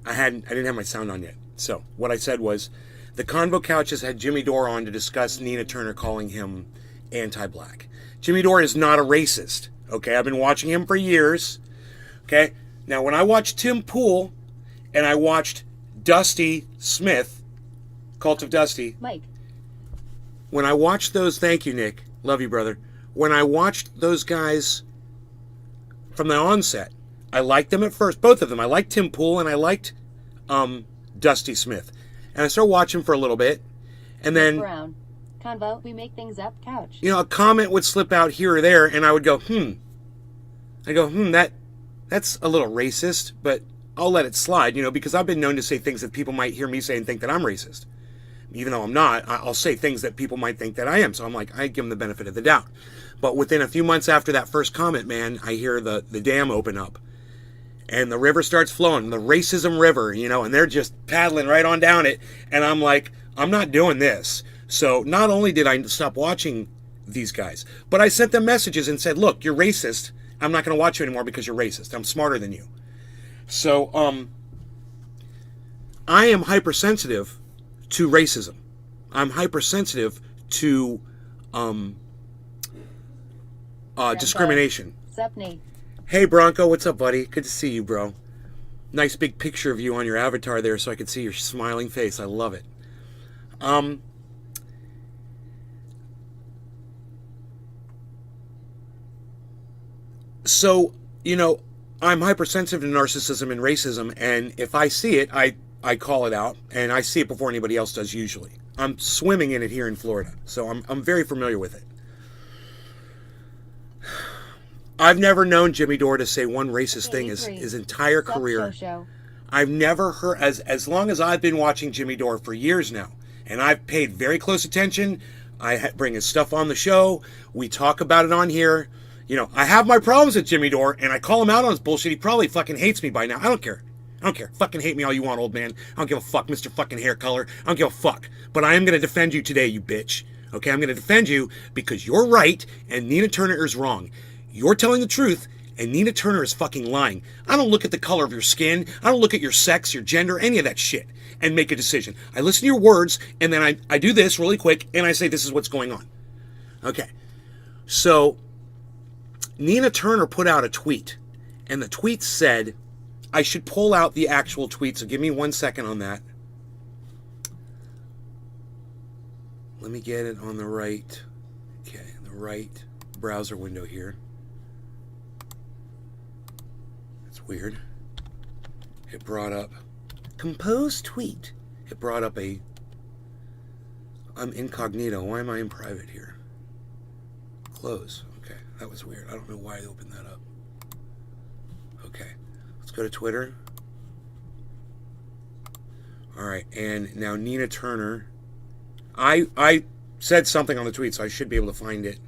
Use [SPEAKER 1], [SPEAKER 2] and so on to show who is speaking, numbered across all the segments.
[SPEAKER 1] I didn't have my sound on yet. So what I said was, the Convo Couches had Jimmy Dore on to discuss Nina Turner calling him anti-black. Jimmy Dore is not a racist. Okay, I've been watching him for years. Okay, now when I watched Tim Pool and I watched Dusty Smith, Cult of Dusty.
[SPEAKER 2] Mike.
[SPEAKER 1] When I watched those, thank you, Nick. Love you, brother. When I watched those guys from the onset, I liked them at first, both of them. I liked Tim Pool and I liked Dusty Smith. And I started watching for a little bit, and then
[SPEAKER 2] Brown. Convo, we make things up, couch.
[SPEAKER 1] a comment would slip out here or there, and I would go, that's a little racist, but I'll let it slide, because I've been known to say things that people might hear me say and think that I'm racist. Even though I'm not, I'll say things that people might think that I am. So I'm like, I give them the benefit of the doubt. But within a few months after that first comment, man, I hear the dam open up. And the river starts flowing, the racism river, and they're just paddling right on down it. And I'm like, I'm not doing this. So not only did I stop watching these guys, but I sent them messages and said, look, you're racist. I'm not going to watch you anymore because you're racist. I'm smarter than you. So I am hypersensitive to racism. I'm hypersensitive to discrimination.
[SPEAKER 2] Nate.
[SPEAKER 1] Hey Bronco, what's up, buddy? Good to see you, bro. Nice big picture of you on your avatar there so I can see your smiling face. I love it. So, I'm hypersensitive to narcissism and racism, and if I see it, I call it out, and I see it before anybody else does usually. I'm swimming in it here in Florida, so I'm very familiar with it. I've never known Jimmy Dore to say one racist thing his entire career. I've never heard, as long as I've been watching Jimmy Dore for years now, and I've paid very close attention. I bring his stuff on the show. We talk about it on here. I have my problems with Jimmy Dore, and I call him out on his bullshit. He probably fucking hates me by now. I don't care. Fucking hate me all you want, old man. I don't give a fuck, Mr. fucking hair color. I don't give a fuck. But I am going to defend you today, you bitch. Okay, I'm going to defend you because you're right and Nina Turner is wrong. You're telling the truth, and Nina Turner is fucking lying. I don't look at the color of your skin. I don't look at your sex, your gender, any of that shit, and make a decision. I listen to your words, and then I do this really quick, and I say this is what's going on. Okay. So, Nina Turner put out a tweet, and the tweet said, I should pull out the actual tweet, so give me 1 second on that. Let me get it on the right browser window here. Weird. It brought up compose tweet. It brought up I'm incognito. Why am I in private here? Close. Okay, that was weird. I don't know why I opened that up. Okay, let's go to Twitter. All right, and now Nina Turner. I said something on the tweet, so I should be able to find it.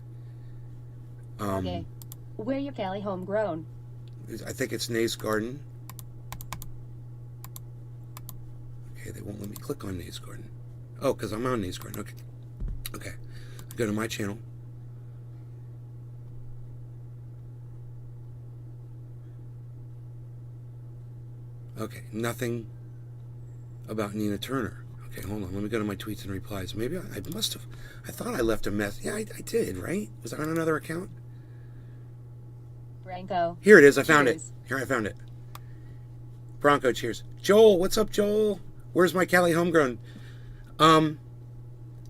[SPEAKER 2] Okay. Where your Cali homegrown?
[SPEAKER 1] I think it's Nays Garden. Okay, they won't let me click on Nays Garden. Oh, because I'm on Nays Garden. Okay. Go to my channel. Okay, nothing about Nina Turner. Okay, hold on. Let me go to my tweets and replies. Maybe I must have. I thought I left a message. Yeah, I did, right? Was I on another account?
[SPEAKER 2] Branko.
[SPEAKER 1] Here it is. I found it. I found it. Bronco, cheers. Joel, what's up, Joel? Where's my Cali homegrown?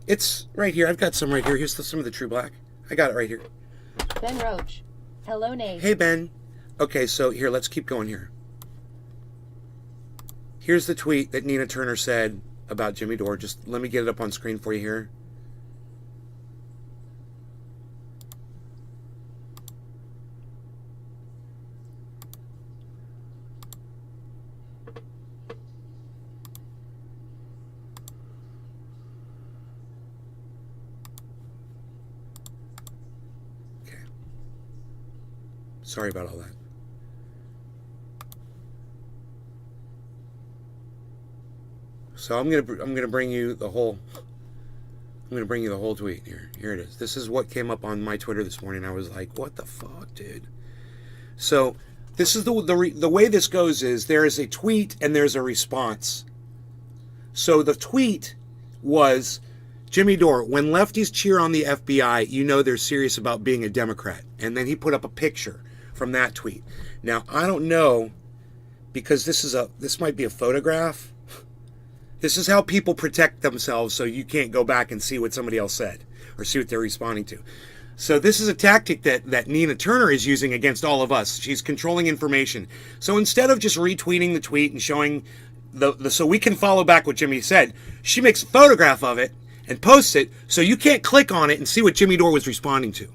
[SPEAKER 1] It's right here. I've got some right here. Here's some of the True Black. I got it right here.
[SPEAKER 2] Ben Roach. Hello, Nate.
[SPEAKER 1] Hey, Ben. Okay, so here, let's keep going here. Here's the tweet that Nina Turner said about Jimmy Dore. Just let me get it up on screen for you here. Sorry about all that. So I'm gonna bring you the whole tweet here. Here it is. This is what came up on my Twitter this morning. I was like, what the fuck, dude? So This is the way this goes is there is a tweet and there's a response. So the tweet was, Jimmy Dore, when lefties cheer on the FBI, you know they're serious about being a Democrat. And then he put up a picture from that tweet. Now, I don't know, because this might be a photograph. This is how people protect themselves so you can't go back and see what somebody else said or see what they're responding to. So this is a tactic that Nina Turner is using against all of us. She's controlling information. So instead of just retweeting the tweet and showing so we can follow back what Jimmy said, she makes a photograph of it and posts it so you can't click on it and see what Jimmy Dore was responding to.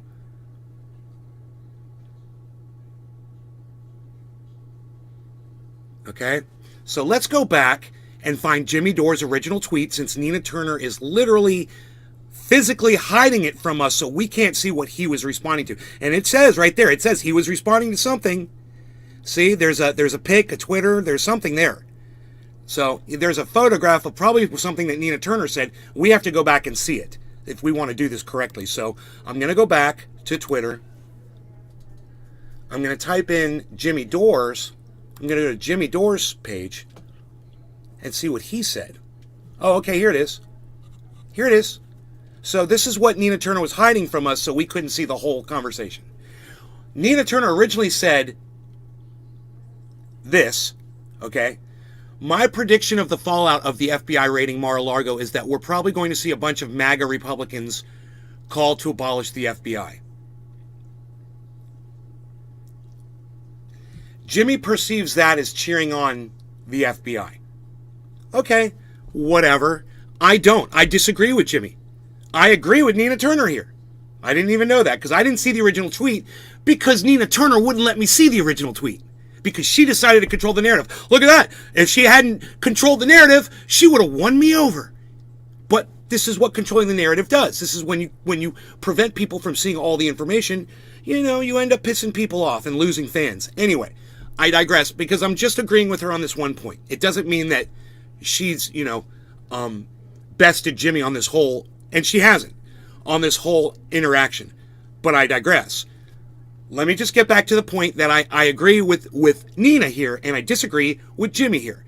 [SPEAKER 1] Okay? So let's go back and find Jimmy Dore's original tweet, since Nina Turner is literally physically hiding it from us so we can't see what he was responding to. And it says right there, it says he was responding to something. See, there's a pic, a Twitter, there's something there. So there's a photograph of probably something that Nina Turner said. We have to go back and see it if we want to do this correctly. So I'm going to go back to Twitter. I'm going to type in Jimmy Dore's. I'm going to go to Jimmy Dore's page and see what he said. Oh, okay, here it is. Here it is. So this is what Nina Turner was hiding from us so we couldn't see the whole conversation. Nina Turner originally said this, okay? My prediction of the fallout of the FBI raiding Mar-a-Lago is that we're probably going to see a bunch of MAGA Republicans call to abolish the FBI. Jimmy perceives that as cheering on the FBI. Okay, whatever. I don't. I disagree with Jimmy. I agree with Nina Turner here. I didn't even know that because I didn't see the original tweet because Nina Turner wouldn't let me see the original tweet. Because she decided to control the narrative. Look at that. If she hadn't controlled the narrative, she would have won me over. But this is what controlling the narrative does. This is when you prevent people from seeing all the information, you end up pissing people off and losing fans. Anyway, I digress because I'm just agreeing with her on this one point. It doesn't mean that she's, bested Jimmy on this whole, and she hasn't, on this whole interaction. But I digress. Let me just get back to the point that I agree with Nina here, and I disagree with Jimmy here.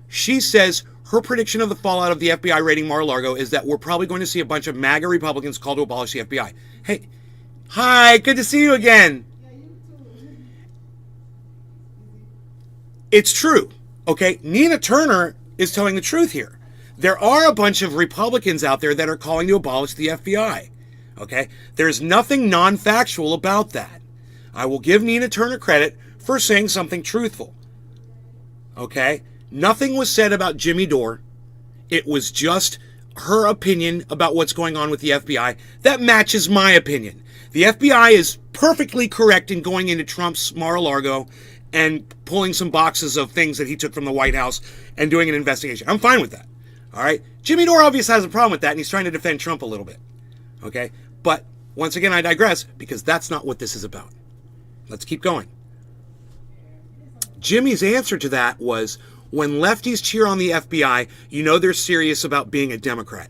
[SPEAKER 1] She says her prediction of the fallout of the FBI raiding Mar-a-Lago is that we're probably going to see a bunch of MAGA Republicans call to abolish the FBI. Hey, hi, good to see you again. It's true, okay? Nina Turner is telling the truth here. There are a bunch of Republicans out there that are calling to abolish the FBI, okay? There's nothing non-factual about that. I will give Nina Turner credit for saying something truthful. Okay? Nothing was said about Jimmy Dore. It was just her opinion about what's going on with the FBI. That matches my opinion. The FBI is perfectly correct in going into Trump's Mar-a-Lago and pulling some boxes of things that he took from the White House and doing an investigation. I'm fine with that. All right? Jimmy Dore obviously has a problem with that, and he's trying to defend Trump a little bit. Okay? But once again, I digress because that's not what this is about. Let's keep going. Jimmy's answer to that was, when lefties cheer on the FBI, you know they're serious about being a Democrat.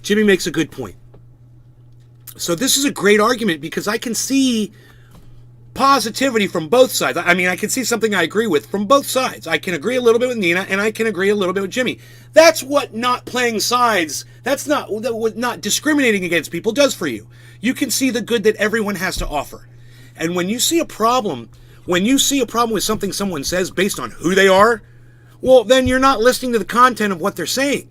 [SPEAKER 1] Jimmy makes a good point. So this is a great argument because I can see positivity from both sides. I mean, I can see something I agree with from both sides. I can agree a little bit with Nina, and I can agree a little bit with Jimmy. That's what not playing sides, that's not what not discriminating against people does for you. You can see the good that everyone has to offer. And when you see a problem with something someone says based on who they are, well, then you're not listening to the content of what they're saying.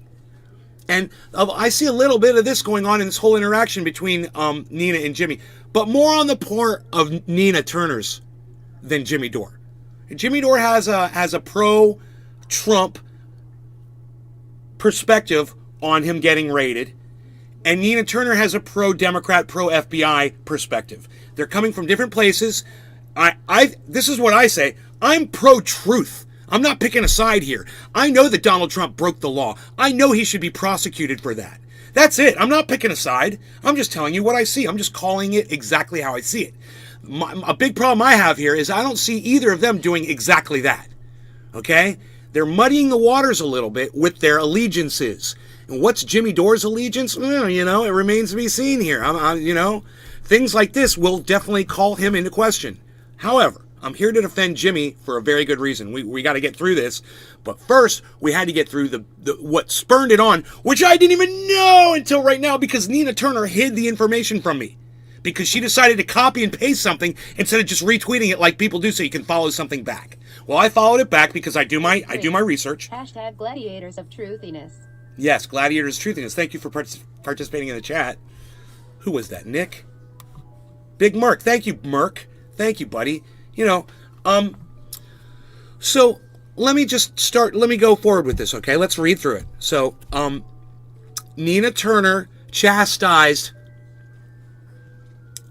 [SPEAKER 1] And I see a little bit of this going on in this whole interaction between Nina and Jimmy, but more on the part of Nina Turner's than Jimmy Dore. Jimmy Dore has a pro-Trump perspective on him getting raided, and Nina Turner has a pro-Democrat, pro-FBI perspective. They're coming from different places. This is what I say. I'm pro-truth. I'm not picking a side here. I know that Donald Trump broke the law. I know he should be prosecuted for that. That's it. I'm not picking a side. I'm just telling you what I see. I'm just calling it exactly how I see it. A big problem I have here is I don't see either of them doing exactly that. Okay? They're muddying the waters a little bit with their allegiances. And what's Jimmy Dore's allegiance? Well, it remains to be seen here. Things like this will definitely call him into question. However, I'm here to defend Jimmy for a very good reason. We got to get through this. But first, we had to get through the what spurned it on, which I didn't even know until right now because Nina Turner hid the information from me. Because she decided to copy and paste something instead of just retweeting it like people do so you can follow something back. Well, I followed it back because I do my research.
[SPEAKER 2] Hashtag gladiators of truthiness.
[SPEAKER 1] Yes, gladiators of truthiness. Thank you for participating in the chat. Who was that, Nick? Big Merc. Thank you, Merc. Thank you, buddy. So let me go forward with this, okay? Let's read through it. So, Nina Turner chastised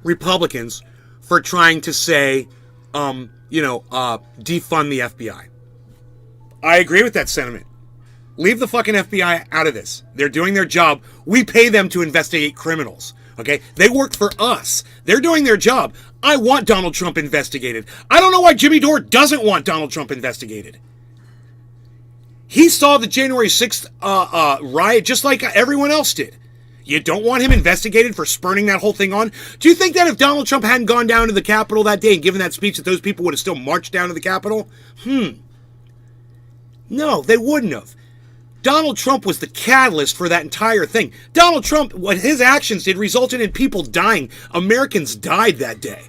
[SPEAKER 1] Republicans for trying to say, defund the FBI. I agree with that sentiment. Leave the fucking FBI out of this. They're doing their job. We pay them to investigate criminals. Okay? They work for us. They're doing their job. I want Donald Trump investigated. I don't know why Jimmy Dore doesn't want Donald Trump investigated. He saw the January 6th riot just like everyone else did. You don't want him investigated for spurning that whole thing on? Do you think that if Donald Trump hadn't gone down to the Capitol that day and given that speech that those people would have still marched down to the Capitol? No, they wouldn't have. Donald Trump was the catalyst for that entire thing. Donald Trump, what his actions did, resulted in people dying. Americans died that day.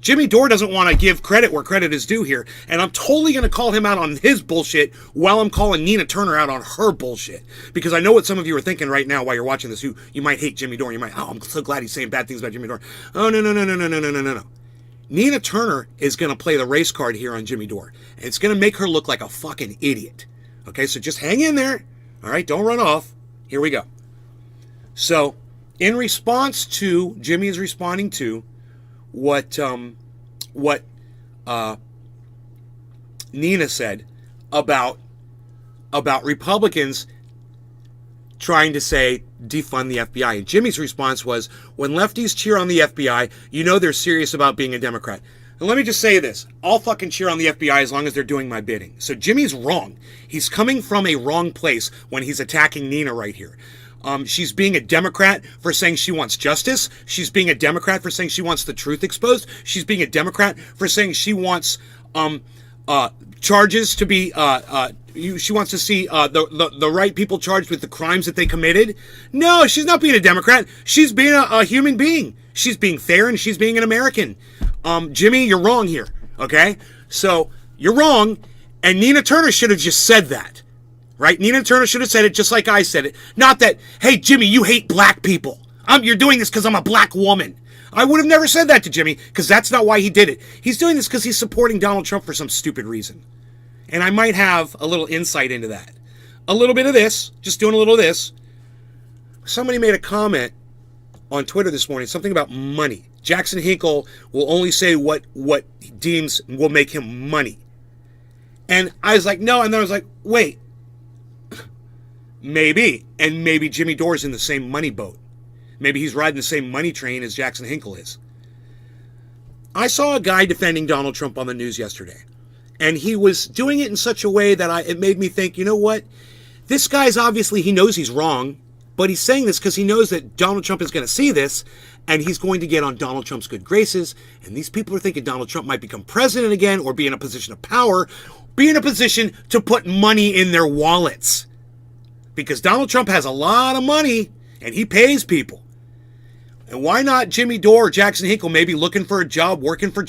[SPEAKER 1] Jimmy Dore doesn't want to give credit where credit is due here, and I'm totally going to call him out on his bullshit while I'm calling Nina Turner out on her bullshit. Because I know what some of you are thinking right now while you're watching this. You might hate Jimmy Dore. You might, I'm so glad he's saying bad things about Jimmy Dore. Oh, no. Nina Turner is going to play the race card here on Jimmy Dore, and it's going to make her look like a fucking idiot. Okay, so just hang in there. All right, don't run off. Here we go. So, in response to, Jimmy is responding to what Nina said about Republicans trying to say defund the FBI. And Jimmy's response was, when lefties cheer on the FBI, you know they're serious about being a Democrat. And let me just say this. I'll fucking cheer on the FBI as long as they're doing my bidding. So Jimmy's wrong. He's coming from a wrong place when he's attacking Nina right here. She's being a Democrat for saying she wants justice. She's being a Democrat for saying she wants the truth exposed. She's being a Democrat for saying she wants charges to be... she wants to see the right people charged with the crimes that they committed. No, she's not being a Democrat. She's being a human being. She's being fair and she's being an American. Jimmy, you're wrong here, okay? So, you're wrong, and Nina Turner should have just said that, right? Nina Turner should have said it just like I said it. Not that, hey, Jimmy, you hate black people. You're doing this because I'm a black woman. I would have never said that to Jimmy, because that's not why he did it. He's doing this because he's supporting Donald Trump for some stupid reason. And I might have a little insight into that. A little bit of this, just doing a little of this. Somebody made a comment on Twitter this morning, something about money. Jackson Hinkle will only say what he deems will make him money. And I was like, no. And then I was like, wait. Maybe. And maybe Jimmy Dore's in the same money boat. Maybe he's riding the same money train as Jackson Hinkle is. I saw a guy defending Donald Trump on the news yesterday. And he was doing it in such a way that it made me think, you know what? This guy's obviously, he knows he's wrong. But he's saying this because he knows that Donald Trump is going to see this, and he's going to get on Donald Trump's good graces. And these people are thinking Donald Trump might become president again, or be in a position of power, be in a position to put money in their wallets. Because Donald Trump has a lot of money, and he pays people. And why not Jimmy Dore or Jackson Hinkle maybe looking for a job working for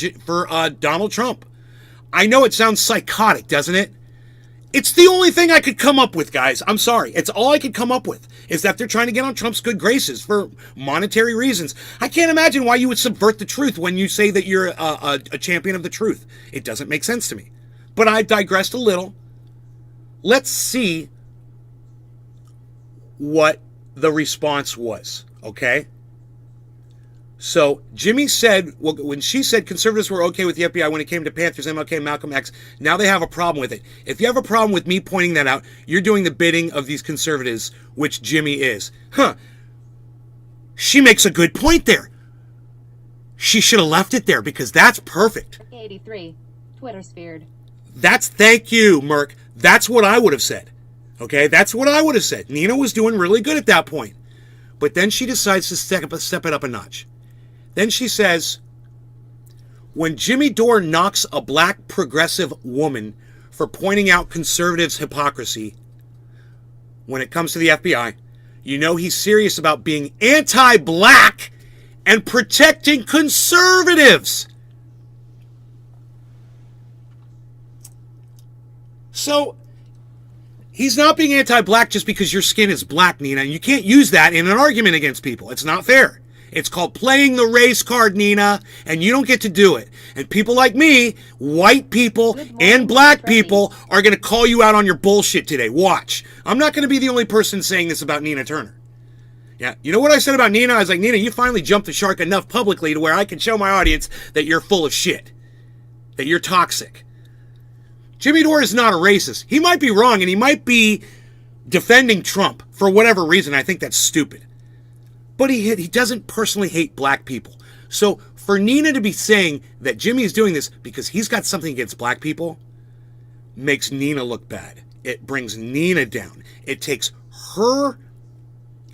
[SPEAKER 1] Donald Trump? I know it sounds psychotic, doesn't it? It's the only thing I could come up with, guys. I'm sorry. It's all I could come up with, is that they're trying to get on Trump's good graces for monetary reasons. I can't imagine why you would subvert the truth when you say that you're a champion of the truth. It doesn't make sense to me. But I digressed a little. Let's see what the response was, okay? So Jimmy said, well, when she said conservatives were okay with the FBI when it came to Panthers, MLK, Malcolm X, now they have a problem with it. If you have a problem with me pointing that out, you're doing the bidding of these conservatives, which Jimmy is. She makes a good point there. She should have left it there because that's perfect.
[SPEAKER 2] 83. Twitter sphered.
[SPEAKER 1] Thank you, Merc. That's what I would have said. Okay, that's what I would have said. Nina was doing really good at that point. But then she decides to step it up a notch. Then she says, when Jimmy Dore knocks a black progressive woman for pointing out conservatives' hypocrisy when it comes to the FBI, you know he's serious about being anti-black and protecting conservatives. So, he's not being anti-black just because your skin is black, Nina. And you can't use that in an argument against people. It's not fair. It's called playing the race card, Nina, and you don't get to do it. And people like me, white people and black people, are going to call you out on your bullshit today. Watch. I'm not going to be the only person saying this about Nina Turner. Yeah, you know what I said about Nina? I was like, Nina, you finally jumped the shark enough publicly to where I can show my audience that you're full of shit, that you're toxic. Jimmy Dore is not a racist. He might be wrong, and he might be defending Trump for whatever reason. I think that's stupid. But he doesn't personally hate black people. So for Nina to be saying that Jimmy is doing this because he's got something against black people makes Nina look bad. It brings Nina down. It takes her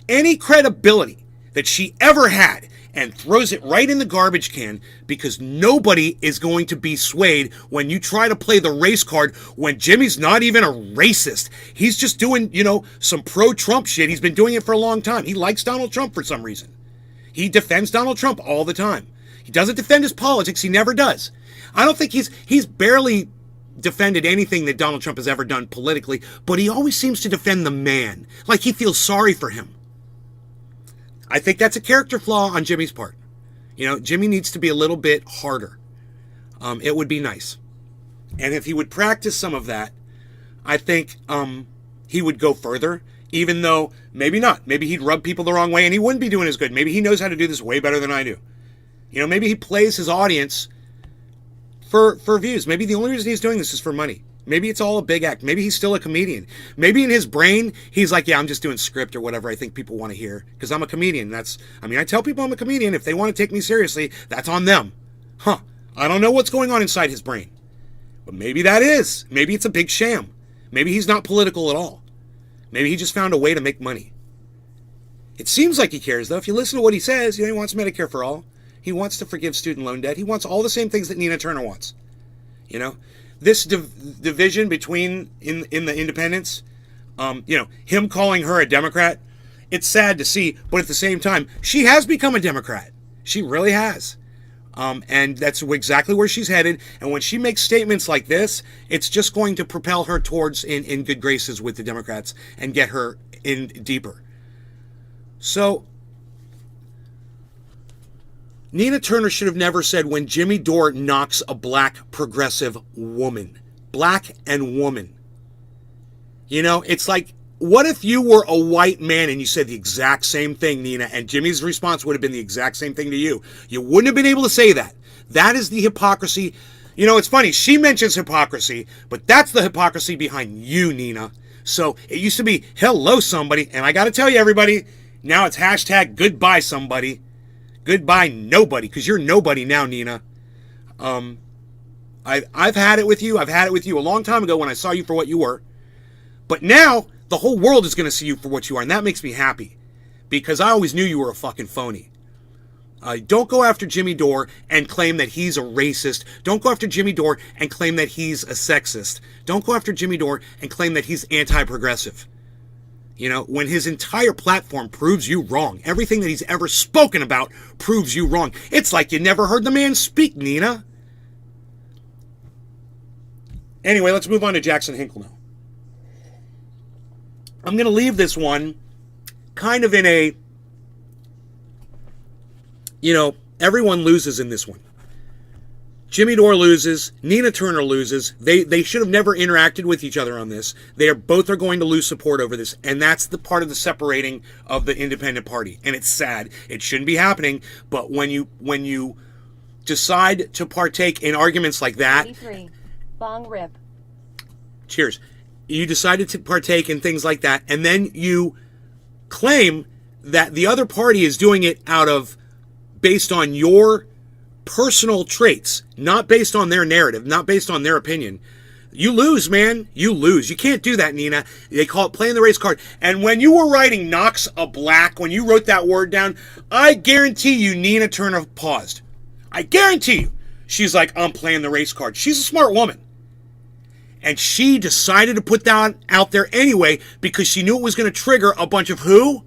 [SPEAKER 1] any credibility that she ever had and throws it right in the garbage can, because nobody is going to be swayed when you try to play the race card when Jimmy's not even a racist. He's just doing, some pro-Trump shit. He's been doing it for a long time. He likes Donald Trump for some reason. He defends Donald Trump all the time. He doesn't defend his politics. He never does. I don't think he's barely defended anything that Donald Trump has ever done politically, but he always seems to defend the man, like he feels sorry for him. I think that's a character flaw on Jimmy's part. Jimmy needs to be a little bit harder. It would be nice. And if he would practice some of that, I think he would go further, even though maybe not. Maybe he'd rub people the wrong way and he wouldn't be doing as good. Maybe he knows how to do this way better than I do. Maybe he plays his audience for views. Maybe the only reason he's doing this is for money. Maybe it's all a big act. Maybe he's still a comedian. Maybe in his brain, he's like, yeah, I'm just doing script or whatever I think people want to hear because I'm a comedian. I tell people I'm a comedian. If they want to take me seriously, that's on them. I don't know what's going on inside his brain. But maybe that is. Maybe it's a big sham. Maybe he's not political at all. Maybe he just found a way to make money. It seems like he cares, though. If you listen to what he says, he wants Medicare for all. He wants to forgive student loan debt. He wants all the same things that Nina Turner wants. This division between in the independents, him calling her a Democrat, it's sad to see, but at the same time, she has become a Democrat. She really has. And that's exactly where she's headed. And when she makes statements like this, it's just going to propel her towards in good graces with the Democrats and get her in deeper. So Nina Turner should have never said when Jimmy Dore knocks a black progressive woman. Black and woman. It's like, what if you were a white man and you said the exact same thing, Nina, and Jimmy's response would have been the exact same thing to you? You wouldn't have been able to say that. That is the hypocrisy. It's funny, she mentions hypocrisy, but that's the hypocrisy behind you, Nina. So it used to be, hello, somebody, and I got to tell you, everybody, now it's hashtag goodbye, somebody. Goodbye, nobody, because you're nobody now, Nina. I've had it with you. I've had it with you a long time ago when I saw you for what you were. But now, the whole world is going to see you for what you are, and that makes me happy. Because I always knew you were a fucking phony. Don't go after Jimmy Dore and claim that he's a racist. Don't go after Jimmy Dore and claim that he's a sexist. Don't go after Jimmy Dore and claim that he's anti-progressive. When his entire platform proves you wrong. Everything that he's ever spoken about proves you wrong. It's like you never heard the man speak, Nina. Anyway, let's move on to Jackson Hinkle now. I'm going to leave this one kind of in a, everyone loses in this one. Jimmy Dore loses. Nina Turner loses. They should have never interacted with each other on this. Both are going to lose support over this, and that's the part of the separating of the independent party. And it's sad. It shouldn't be happening. But when you decide to partake in arguments like that,
[SPEAKER 2] 83. Bong rip.
[SPEAKER 1] Cheers. You decided to partake in things like that, and then you claim that the other party is doing it based on your personal traits, not based on their narrative, not based on their opinion, You lose, man. You lose. You can't do that, Nina. They call it playing the race card. And when you were writing Knox a black, when you wrote that word down, I guarantee you Nina Turner paused. I guarantee you. She's like, I'm playing the race card. She's a smart woman. And she decided to put that out there anyway because she knew it was going to trigger a bunch of who?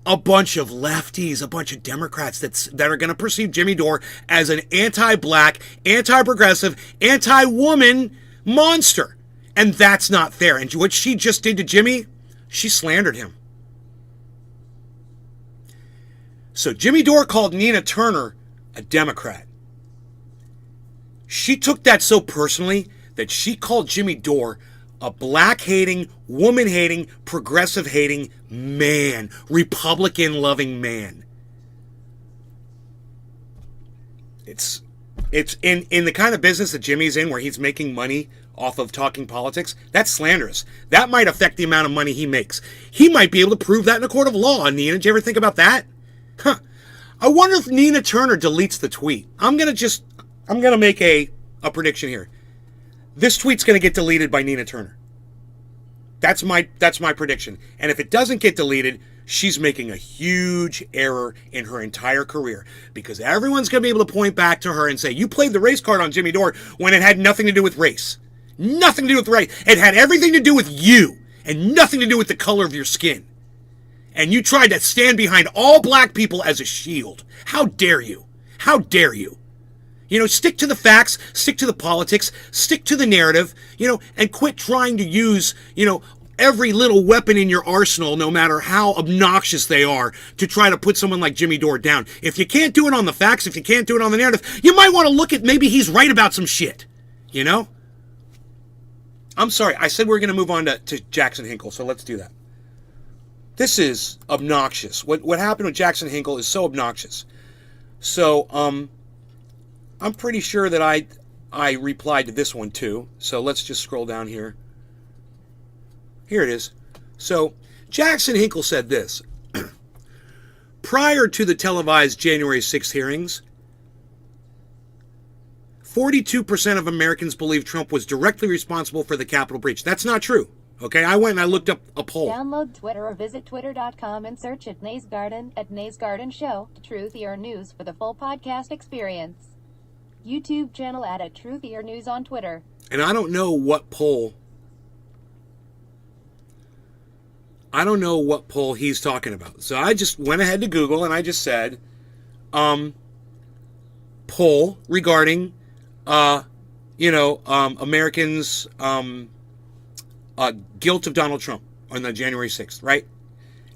[SPEAKER 1] A bunch of lefties, a bunch of Democrats that are going to perceive Jimmy Dore as an anti-black, anti-progressive, anti-woman monster. And that's not fair. And what she just did to Jimmy, she slandered him. So Jimmy Dore called Nina Turner a Democrat. She took that so personally that she called Jimmy Dore a black-hating, woman-hating, progressive-hating man, Republican-loving man. It's in the kind of business that Jimmy's in, where he's making money off of talking politics. That's slanderous. That might affect the amount of money he makes. He might be able to prove that in a court of law. Nina, did you ever think about that? Huh. I wonder if Nina Turner deletes the tweet. I'm gonna make a prediction here. This tweet's going to get deleted by Nina Turner. That's my prediction. And if it doesn't get deleted, she's making a huge error in her entire career, because everyone's going to be able to point back to her and say, you played the race card on Jimmy Dore when it had nothing to do with race. Nothing to do with race. It had everything to do with you and nothing to do with the color of your skin. And you tried to stand behind all black people as a shield. How dare you? How dare you? You know, stick to the facts, stick to the politics, stick to the narrative, and quit trying to use, every little weapon in your arsenal, no matter how obnoxious they are, to try to put someone like Jimmy Dore down. If you can't do it on the facts, if you can't do it on the narrative, you might want to look at maybe he's right about some shit, I'm sorry, I said we were going to move on to Jackson Hinkle, so let's do that. This is obnoxious. What happened with Jackson Hinkle is so obnoxious. So, I'm pretty sure that I replied to this one too. So let's just scroll down here. Here it is. So Jackson Hinkle said this. Prior to the televised January 6th hearings, 42% of Americans believe Trump was directly responsible for the Capitol breach. That's not true. Okay, I went and I looked up a poll.
[SPEAKER 2] Download Twitter or visit twitter.com and search at Nays Garden Show, Truth or News for the full podcast experience. YouTube channel at Truth or News on Twitter.
[SPEAKER 1] And I don't know what poll he's talking about. So I just went ahead to Google and I just said, poll regarding, Americans' guilt of Donald Trump on the January 6th, right?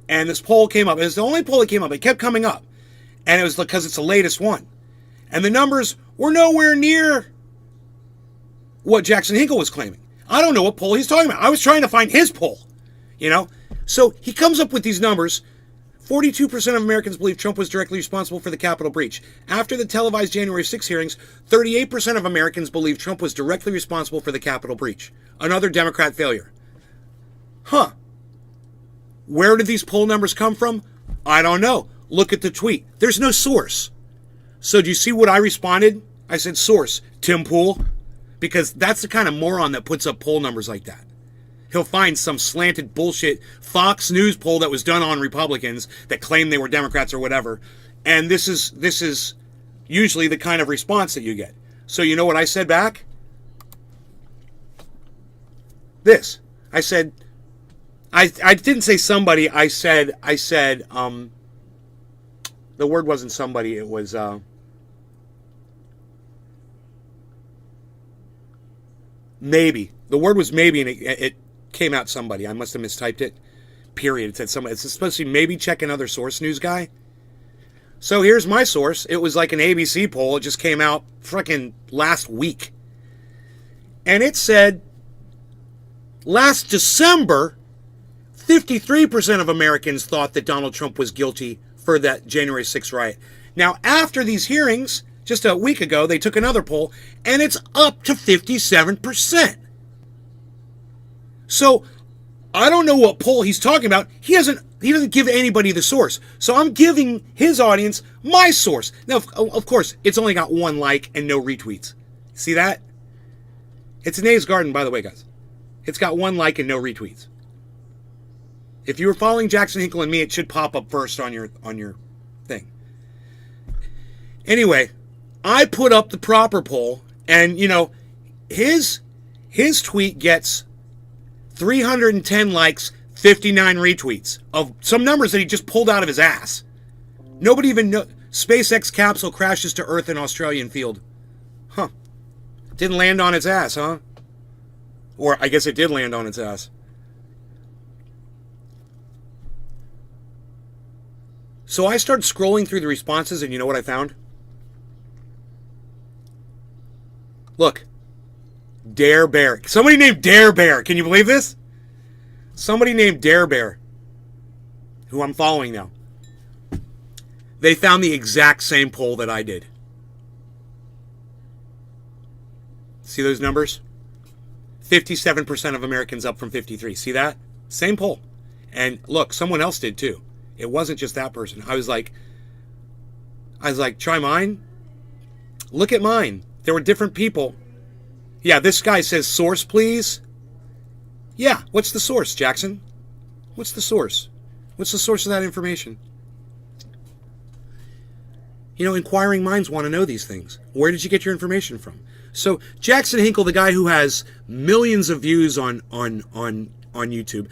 [SPEAKER 1] And this poll came up. It was the only poll that came up. It kept coming up. And it was because it's the latest one. And the numbers were nowhere near what Jackson Hinkle was claiming. I don't know what poll he's talking about. I was trying to find his poll, So he comes up with these numbers. 42% of Americans believe Trump was directly responsible for the Capitol breach. After the televised January 6 hearings, 38% of Americans believe Trump was directly responsible for the Capitol breach. Another Democrat failure. Huh. Where did these poll numbers come from? I don't know. Look at the tweet. There's no source. So do you see what I responded? I said source, Tim Pool. Because that's the kind of moron that puts up poll numbers like that. He'll find some slanted bullshit Fox News poll that was done on Republicans that claimed they were Democrats or whatever. And this is usually the kind of response that you get. So you know what I said back? This. I said, I didn't say somebody, I said, the word wasn't somebody, it was, maybe. The word was maybe, and it came out somebody. I must have mistyped it. Period. It said somebody. It's supposed to be maybe check another source news guy. So here's my source. It was like an ABC poll. It just came out freaking last week. And it said, last December, 53% of Americans thought that Donald Trump was guilty for that January 6th riot. Now, after these hearings, just a week ago, they took another poll, and it's up to 57%. So, I don't know what poll he's talking about. He doesn't give anybody the source. So I'm giving his audience my source. Now, of course, it's only got one like and no retweets. See that? It's Nays Garden, by the way, guys. It's got 1 like and no retweets. If you were following Jackson Hinkle and me, it should pop up first on your thing. Anyway, I put up the proper poll, and you know, his tweet gets 310 likes, 59 retweets of some numbers that he just pulled out of his ass. Nobody even know. SpaceX capsule crashes to Earth in Australian field. Huh. Didn't land on its ass, huh? Or I guess it did land on its ass. So I started scrolling through the responses, and you know what I found? Look. Dare Bear. Somebody named Dare Bear. Can you believe this? Somebody named Dare Bear, who I'm following now. They found the exact same poll that I did. See those numbers? 57% of Americans up from 53. See that? Same poll. And look, someone else did too. It wasn't just that person. I was like, try mine? Look at mine. There were different people. Yeah, this guy says, source, please. Yeah, what's the source, Jackson? What's the source? What's the source of that information? You know, inquiring minds want to know these things. Where did you get your information from? So Jackson Hinkle, the guy who has millions of views on YouTube,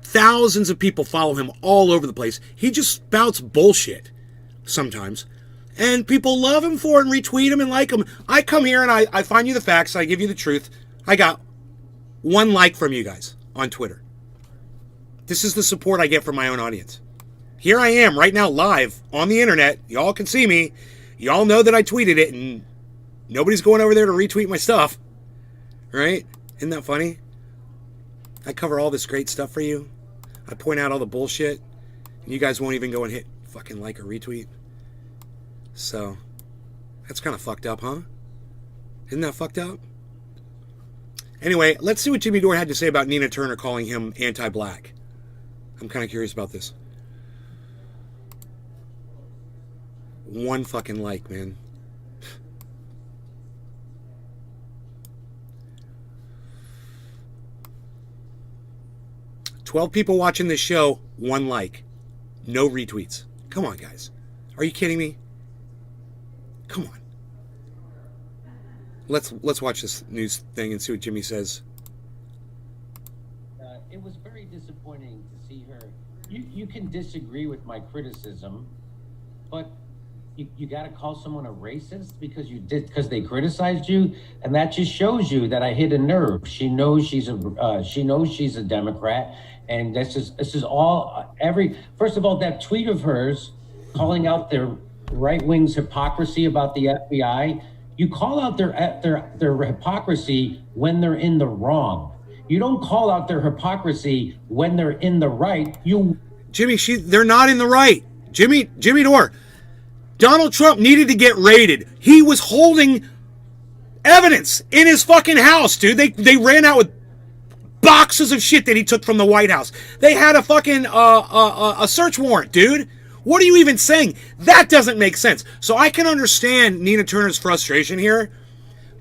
[SPEAKER 1] thousands of people follow him all over the place. He just spouts bullshit sometimes. And people love him for it and retweet him and like him. I come here and I find you the facts. I give you the truth. I got 1 like from you guys on Twitter. This is the support I get from my own audience. Here I am right now live on the internet. Y'all can see me. Y'all know that I tweeted it and nobody's going over there to retweet my stuff. Right? Isn't that funny? I cover all this great stuff for you. I point out all the bullshit. And you guys won't even go and hit fucking like or retweet. So, that's kind of fucked up, huh? Isn't that fucked up? Anyway, let's see what Jimmy Dore had to say about Nina Turner calling him anti-black. I'm kind of curious about this. 1 fucking like, man. "12 people watching this show, 1 like. No retweets. Come on, guys. Are you kidding me? Come on. Let's watch this news thing and see what Jimmy says."
[SPEAKER 3] It was very disappointing to see her. You can disagree with my criticism, but you got to call someone a racist because they criticized you, and that just shows you that I hit a nerve. She knows she's a Democrat, and this is all first of all, that tweet of hers calling out their right wing's hypocrisy about the FBI. You call out their hypocrisy when they're in the wrong. You don't call out their hypocrisy when they're in the right.
[SPEAKER 1] Jimmy, they're not in the right. Jimmy Dore. Donald Trump needed to get raided. He was holding evidence in his fucking house, dude. They ran out with boxes of shit that he took from the White House. They had a fucking a search warrant, dude. What are you even saying? That doesn't make sense. So I can understand Nina Turner's frustration here,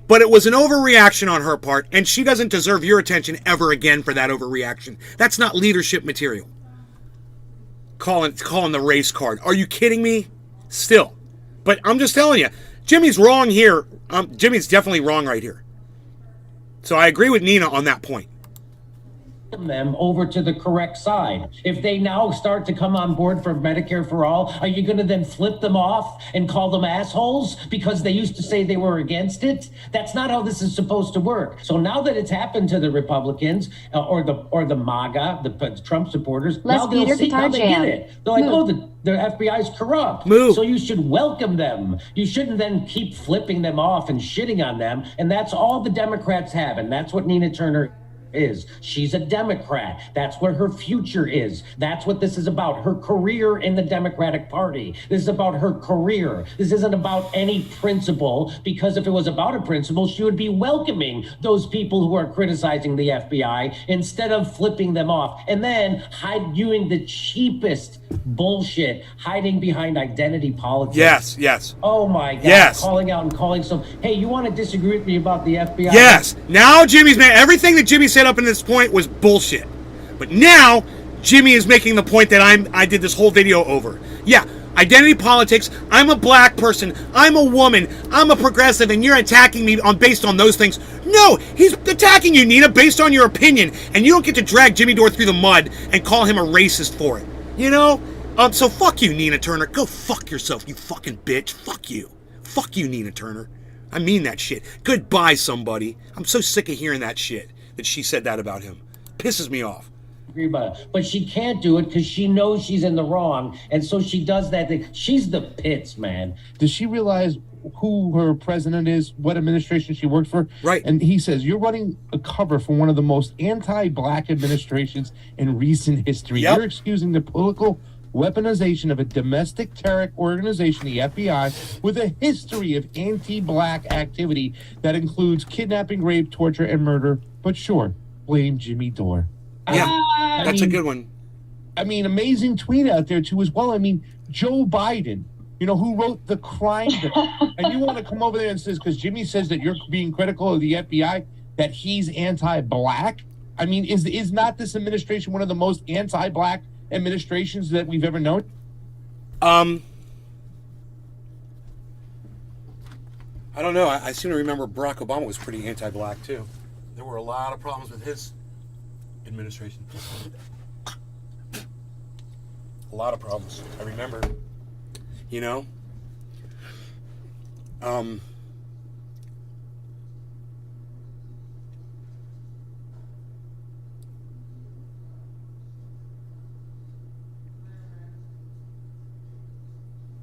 [SPEAKER 1] but it was an overreaction on her part, and she doesn't deserve your attention ever again for that overreaction. That's not leadership material. Calling the race card. Are you kidding me? Still. But I'm just telling you, Jimmy's wrong here. Jimmy's definitely wrong right here. So I agree with Nina on that point.
[SPEAKER 3] Them over to the correct side. If they now start to come on board for Medicare for all, are you going to then flip them off and call them assholes because they used to say they were against it? That's not how this is supposed to work. So now that it's happened to the Republicans or the MAGA, the Trump supporters, now they get it. They're like, oh, the FBI is corrupt.
[SPEAKER 1] Move.
[SPEAKER 3] So you should welcome them. You shouldn't then keep flipping them off and shitting on them. And that's all the Democrats have. And that's what Nina Turner is. She's a Democrat. That's where her future is. That's what this is about. Her career in the Democratic Party. This is about her career. This isn't about any principle, because if it was about a principle, she would be welcoming those people who are criticizing the FBI instead of flipping them off and then doing the cheapest bullshit, hiding behind identity politics.
[SPEAKER 1] Yes, yes.
[SPEAKER 3] Oh my God.
[SPEAKER 1] Yes.
[SPEAKER 3] Calling out and calling some. Hey, you want to disagree with me about the FBI?
[SPEAKER 1] Yes. Now Jimmy's made everything that Jimmy said up in this point was bullshit. But now Jimmy is making the point that I did this whole video over. Yeah, identity politics. I'm a black person. I'm a woman. I'm a progressive, and you're attacking me based on those things. No, he's attacking you, Nina, based on your opinion, and you don't get to drag Jimmy Dore through the mud and call him a racist for it. You know? So fuck you, Nina Turner. Go fuck yourself, you fucking bitch. Fuck you. Fuck you, Nina Turner. I mean that shit. Goodbye, somebody. I'm so sick of hearing that shit, that she said that about him. Pisses me off.
[SPEAKER 3] About it. But she can't do it because she knows she's in the wrong, and so she does that thing. She's the pits, man.
[SPEAKER 4] Does she realize who her president is, what administration she worked for?
[SPEAKER 1] Right.
[SPEAKER 4] And he says, you're running a cover for one of the most anti-black administrations in recent history.
[SPEAKER 1] Yep.
[SPEAKER 4] You're excusing the political weaponization of a domestic terror organization, the FBI, with a history of anti-black activity that includes kidnapping, rape, torture, and murder. But sure, blame Jimmy Dore.
[SPEAKER 1] Yeah, that's a good one.
[SPEAKER 4] I mean, amazing tweet out there, too, as well. I mean, Joe Biden, you know, who wrote the crime bill. And you want to come over there and says, because Jimmy says that you're being critical of the FBI, that he's anti-black? I mean, is not this administration one of the most anti-black administrations that we've ever known?
[SPEAKER 1] I don't know. I seem to remember Barack Obama was pretty anti-black, too. There were a lot of problems with his administration. A lot of problems. I remember. You know?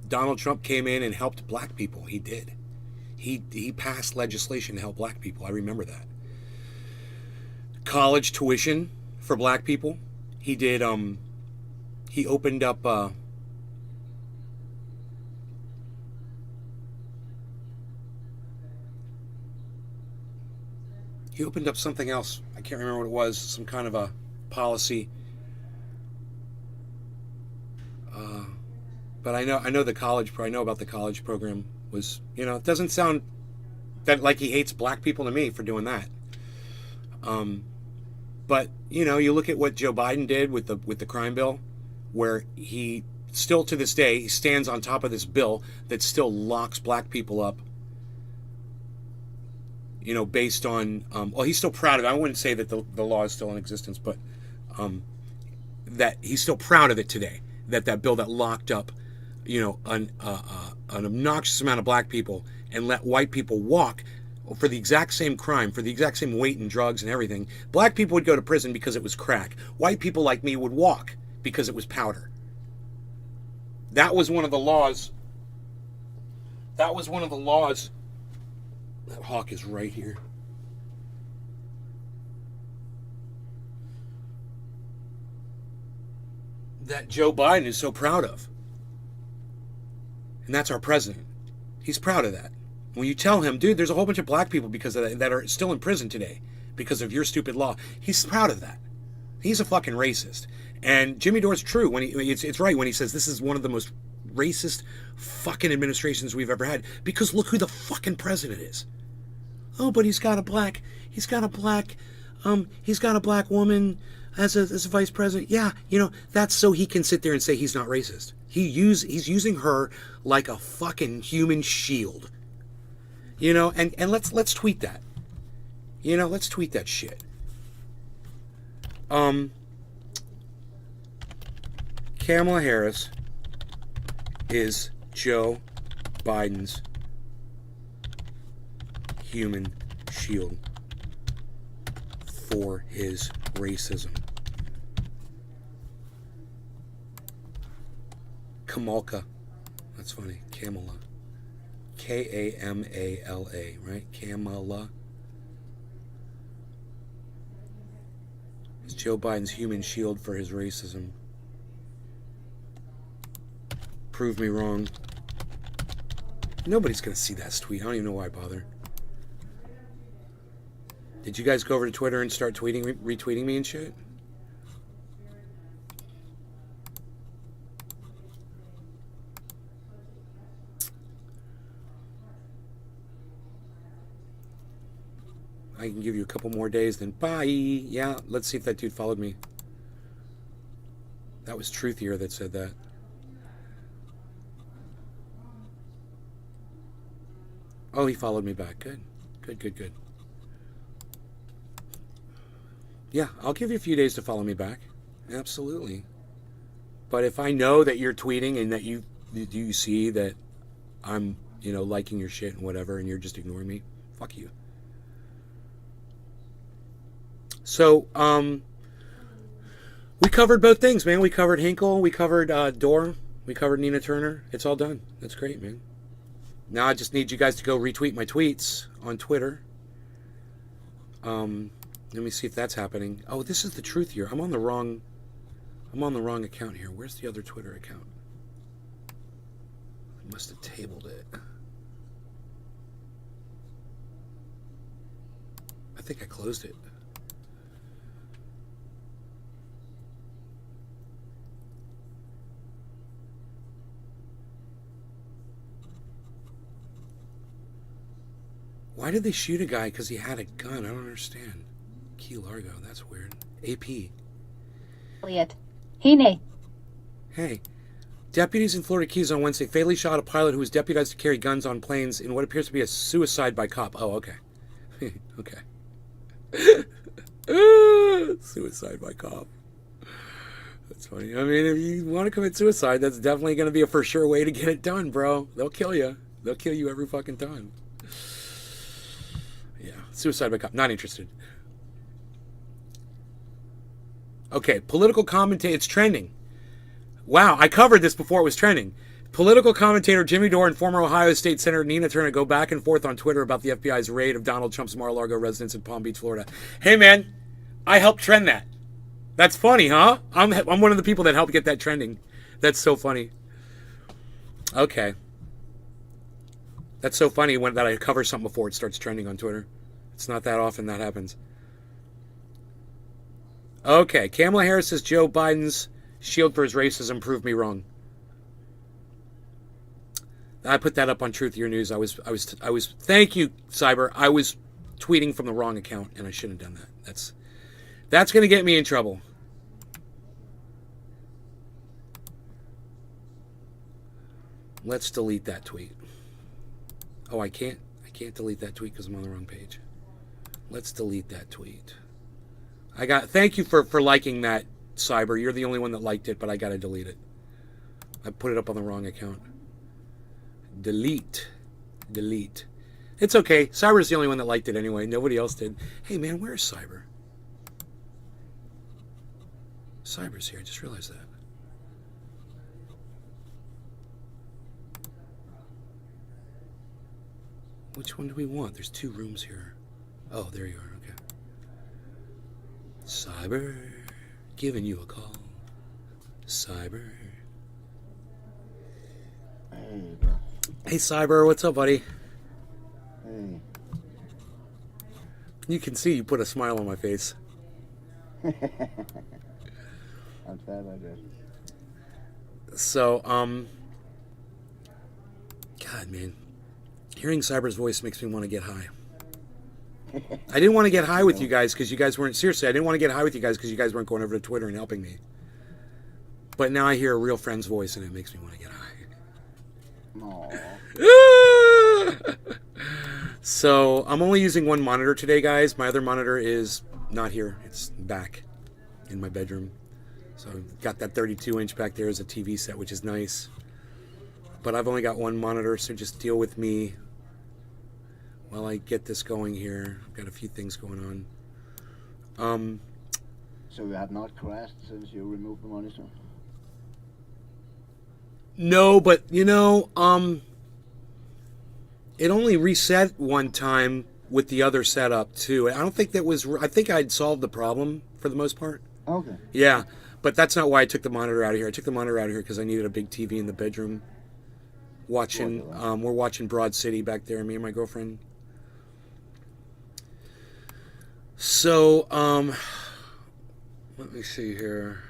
[SPEAKER 1] Donald Trump came in and helped black people. He did. He passed legislation to help black people. I remember that. College tuition for black people. He did. He opened up. He opened up something else. I can't remember what it was. Some kind of a policy. But I know the college. I know about the college program. Was, you know, it doesn't sound that like he hates black people to me for doing that. But you know, you look at what Joe Biden did with the crime bill, where he still to this day he stands on top of this bill that still locks black people up. You know, based on well, he's still proud of it. I wouldn't say that the law is still in existence, but that he's still proud of it today. That bill that locked up, you know, an obnoxious amount of black people and let white people walk for the exact same crime, for the exact same weight and drugs and everything. Black people would go to prison because it was crack. White people like me would walk because it was powder. That was one of the laws. That was one of the laws. That hawk is right here. That Joe Biden is so proud of. And that's our president. He's proud of that. When you tell him, dude, there's a whole bunch of black people because of that are still in prison today because of your stupid law. He's proud of that. He's a fucking racist. And Jimmy Dore's true when it's right when he says this is one of the most racist fucking administrations we've ever had, because look who the fucking president is. Oh, but he's got a black woman as a vice president. Yeah, you know, that's so he can sit there and say he's not racist. He's using her like a fucking human shield. You know, and let's tweet that. You know, let's tweet that shit. Kamala Harris is Joe Biden's human shield for his racism. Kamalka. That's funny. Kamala. Kamala, right? Kamala. Is Joe Biden's human shield for his racism. Prove me wrong. Nobody's going to see that tweet. I don't even know why I bother. Did you guys go over to Twitter and start retweeting me and shit? I can give you a couple more days, then bye. Yeah, let's see if that dude followed me. That was Truthier that said that. Oh, he followed me back. Good. Good. Yeah, I'll give you a few days to follow me back. Absolutely. But if I know that you're tweeting and that you see that I'm, liking your shit and whatever, and you're just ignoring me, fuck you. So, we covered both things, man. We covered Hinkle, we covered Dore, we covered Nina Turner. It's all done. That's great, man. Now I just need you guys to go retweet my tweets on Twitter. Let me see if that's happening. Oh, this is the truth here. I'm on the wrong account here. Where's the other Twitter account? I must have tabled it. I think I closed it. Why did they shoot a guy because he had a gun? I don't understand. Key Largo, that's weird. AP.
[SPEAKER 2] Elliot. Hine.
[SPEAKER 1] Hey. Deputies in Florida Keys on Wednesday fatally shot a pilot who was deputized to carry guns on planes in what appears to be a suicide by cop. Oh, okay. Okay. Suicide by cop. That's funny. I mean, if you want to commit suicide, that's definitely going to be a for sure way to get it done, bro. They'll kill you. They'll kill you every fucking time. Yeah, suicide by cop. Not interested. Okay, political commentator. It's trending. Wow, I covered this before it was trending. Political commentator Jimmy Dore and former Ohio State Senator Nina Turner go back and forth on Twitter about the FBI's raid of Donald Trump's Mar-a-Lago residence in Palm Beach, Florida. Hey, man, I helped trend that. That's funny, huh? I'm one of the people that helped get that trending. That's so funny. Okay. That's so funny that I cover something before it starts trending on Twitter. It's not that often that happens. Okay, Kamala Harris says Joe Biden's shield for his racism proved me wrong. I put that up on Truth Your News. I was. Thank you, Cyber. I was tweeting from the wrong account, and I shouldn't have done that. That's going to get me in trouble. Let's delete that tweet. Oh, I can't delete that tweet because I'm on the wrong page. Let's delete that tweet. Thank you for liking that, Cyber. You're the only one that liked it, but I got to delete it. I put it up on the wrong account. Delete. It's okay. Cyber's the only one that liked it anyway. Nobody else did. Hey, man, where's Cyber? Cyber's here. I just realized that. Which one do we want? There's 2 rooms here. Oh, there you are. Okay. Cyber, giving you a call. Cyber.
[SPEAKER 5] Hey, bro.
[SPEAKER 1] Hey, Cyber. What's up, buddy?
[SPEAKER 5] Hey.
[SPEAKER 1] You can see you put a smile on my face.
[SPEAKER 5] I'm sad I did.
[SPEAKER 1] So, God, man. Hearing Cyber's voice makes me want to get high. I didn't want to get high with you guys because you guys weren't... Seriously, I didn't want to get high with you guys because you guys weren't going over to Twitter and helping me. But now I hear a real friend's voice and it makes me want to get high. So, I'm only using one monitor today, guys. My other monitor is not here. It's back in my bedroom. So, I've got that 32-inch back there as a TV set, which is nice. But I've only got one monitor, so just deal with me while I get this going here. I've got a few things going on.
[SPEAKER 5] So you have not crashed since you removed the monitor?
[SPEAKER 1] No, but it only reset one time with the other setup too. I don't think I think I'd solved the problem for the most part.
[SPEAKER 5] Okay.
[SPEAKER 1] Yeah, but that's not why I took the monitor out of here. I took the monitor out of here because I needed a big TV in the bedroom. We're watching Broad City back there, me and my girlfriend. So, let me see here.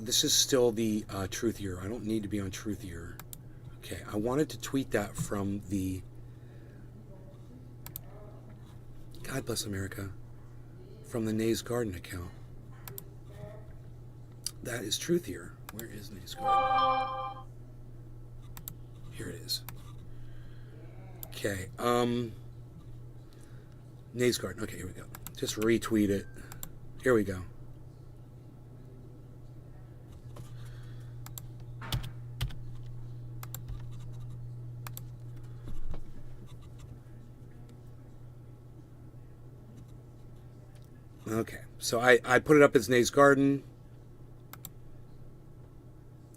[SPEAKER 1] This is still the Truthier. I don't need to be on Truthier. Okay, I wanted to tweet that from the God Bless America, from the Nays Garden account. That is truthier. Where is Nays Garden? Here it is. Okay, Nays Garden. Okay, here we go. Just retweet it. Here we go. Okay, so I put it up as Nays Garden.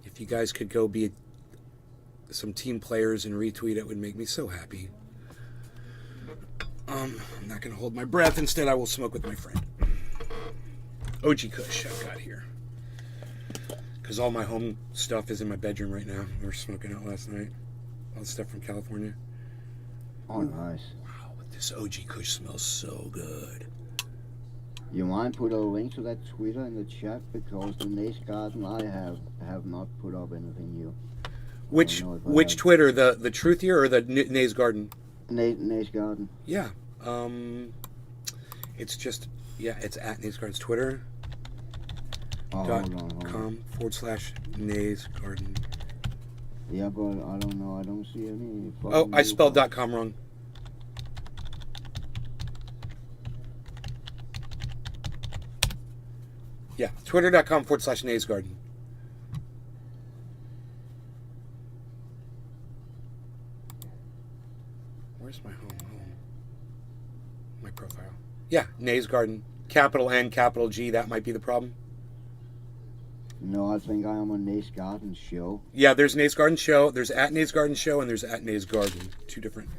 [SPEAKER 1] If you guys could go be some team players and retweet it, would make me so happy. I'm not going to hold my breath. Instead, I will smoke with my friend. OG Kush I've got here. Because all my home stuff is in my bedroom right now. We were smoking out last night. All the stuff from California.
[SPEAKER 5] Oh, nice.
[SPEAKER 1] Wow, this OG Kush smells so good.
[SPEAKER 5] You mind put a link to that Twitter in the chat, because the Nace Garden I have not put up anything new.
[SPEAKER 1] Which Twitter, the Truthier or the Nays Garden?
[SPEAKER 5] Nace Garden.
[SPEAKER 1] Yeah. It's just, it's at Nays Garden's Twitter.
[SPEAKER 5] Oh, hold on.
[SPEAKER 1] .com/Nays Garden.
[SPEAKER 5] Yeah, but I don't know. I don't see any.
[SPEAKER 1] Oh, I spelled .com wrong. Yeah, twitter.com/Nays Garden. Where's my home? My profile. Yeah, Nays Garden. Capital N, capital G, that might be the problem.
[SPEAKER 5] No, I think I am on Nace Garden Show.
[SPEAKER 1] Yeah, there's Nays Garden Show, there's at Nays Garden Show, and there's at Nays Garden. Two different.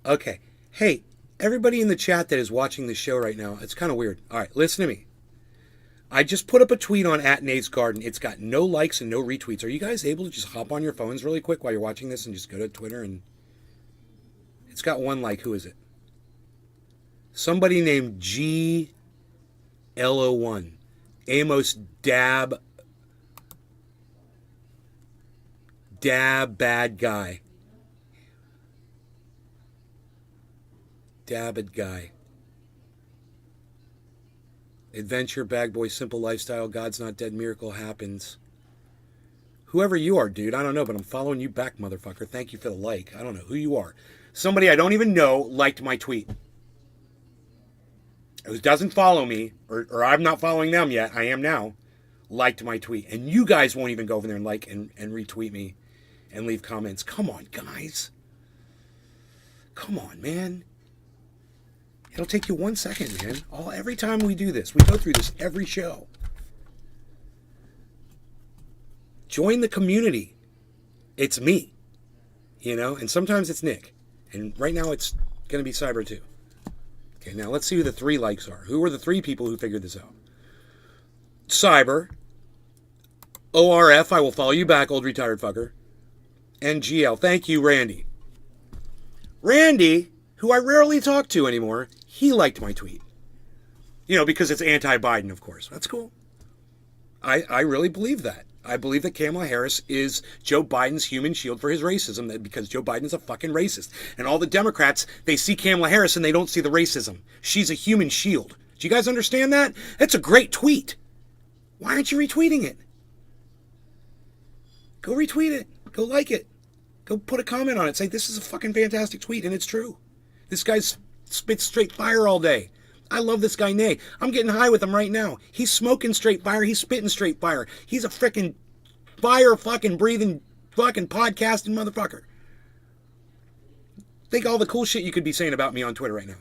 [SPEAKER 1] Okay. Hey, everybody in the chat that is watching the show right now, it's kind of weird. All right, listen to me. I just put up a tweet on at Nays Garden. It's got no likes and no retweets. Are you guys able to just hop on your phones really quick while you're watching this and just go to Twitter? And it's got one like. Who is it? Somebody named GLO1. Amos Dab Bad Guy. Dabbed Guy. Adventure, Bag Boy, Simple Lifestyle, God's Not Dead, Miracle Happens. Whoever you are, dude, I don't know, but I'm following you back, motherfucker. Thank you for the like. I don't know who you are. Somebody I don't even know liked my tweet. Who doesn't follow me, or I'm not following them yet, I am now, liked my tweet. And you guys won't even go over there and like and retweet me and leave comments. Come on, guys. Come on, man. It'll take you 1 second, man. Every time we do this, we go through this every show. Join the community. It's me, and sometimes it's Nick. And right now it's going to be Cyber too. Okay, now let's see who the 3 likes are. Who are the 3 people who figured this out? Cyber, ORF, I will follow you back, old retired fucker, and GL. Thank you, Randy. Randy, who I rarely talk to anymore, he liked my tweet. Because it's anti-Biden, of course. That's cool. I really believe that. I believe that Kamala Harris is Joe Biden's human shield for his racism, because Joe Biden is a fucking racist. And all the Democrats, they see Kamala Harris and they don't see the racism. She's a human shield. Do you guys understand that? That's a great tweet. Why aren't you retweeting it? Go retweet it. Go like it. Go put a comment on it. Say, this is a fucking fantastic tweet, and it's true. This guy spits straight fire all day. I love this guy, Nay. I'm getting high with him right now. He's smoking straight fire. He's spitting straight fire. He's a freaking fire fucking breathing fucking podcasting motherfucker. Think all the cool shit you could be saying about me on Twitter right now.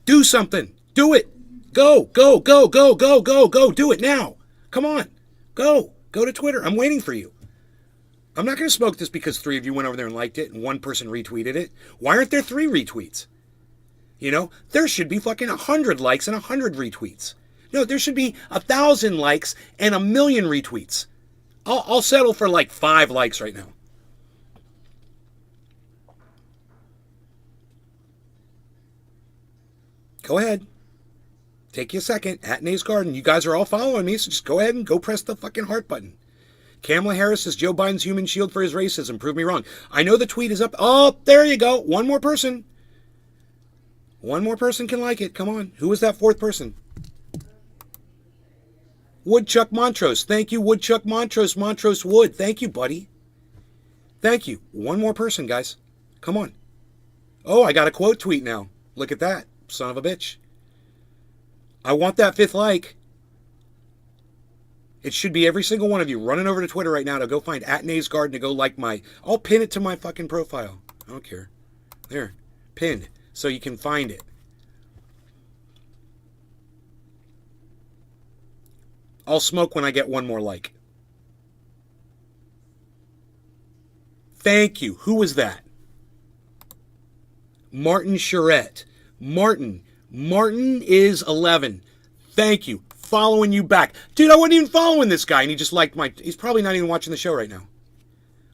[SPEAKER 1] Do something. Do it. Go. Do it now. Come on. Go to Twitter. I'm waiting for you. I'm not going to smoke this because 3 of you went over there and liked it and 1 person retweeted it. Why aren't there 3 retweets? There should be fucking 100 likes and 100 retweets. No, there should be 1,000 likes and 1,000,000 retweets. I'll settle for like 5 likes right now. Go ahead. Take you a second. At Nays Garden. You guys are all following me, so just go ahead and go press the fucking heart button. Kamala Harris is Joe Biden's human shield for his racism. Prove me wrong. I know the tweet is up. Oh, there you go. One more person. One more person can like it. Come on. Who was that fourth person? Woodchuck Montrose. Thank you, Woodchuck Montrose. Montrose Wood. Thank you, buddy. Thank you. One more person, guys. Come on. Oh, I got a quote tweet now. Look at that. Son of a bitch. I want that fifth like. It should be every single one of you running over to Twitter right now to go find at Nays Garden to go like my... I'll pin it to my fucking profile. I don't care. There. Pinned. So you can find it. I'll smoke when I get one more like. Thank you. Who was that? Martin Charette. Martin is 11. Thank you. Following you back. Dude, I wasn't even following this guy, and he just liked my... He's probably not even watching the show right now.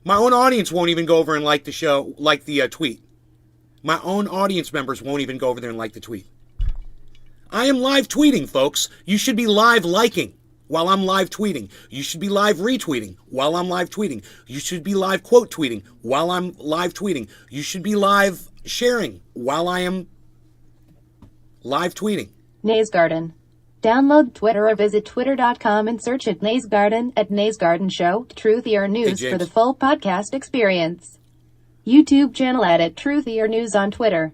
[SPEAKER 1] My own audience won't even go over and like the show, like the tweet. My own audience members won't even go over there and like the tweet. I am live tweeting, folks. You should be live liking while I'm live tweeting. You should be live retweeting while I'm live tweeting. You should be live quote tweeting while I'm live tweeting. You should be live sharing while I am live tweeting.
[SPEAKER 2] Nays Garden. Download Twitter or visit twitter.com and search at Nays Garden at Nays Garden Show, Truthier News for the full podcast experience. YouTube channel at Truthier News on Twitter.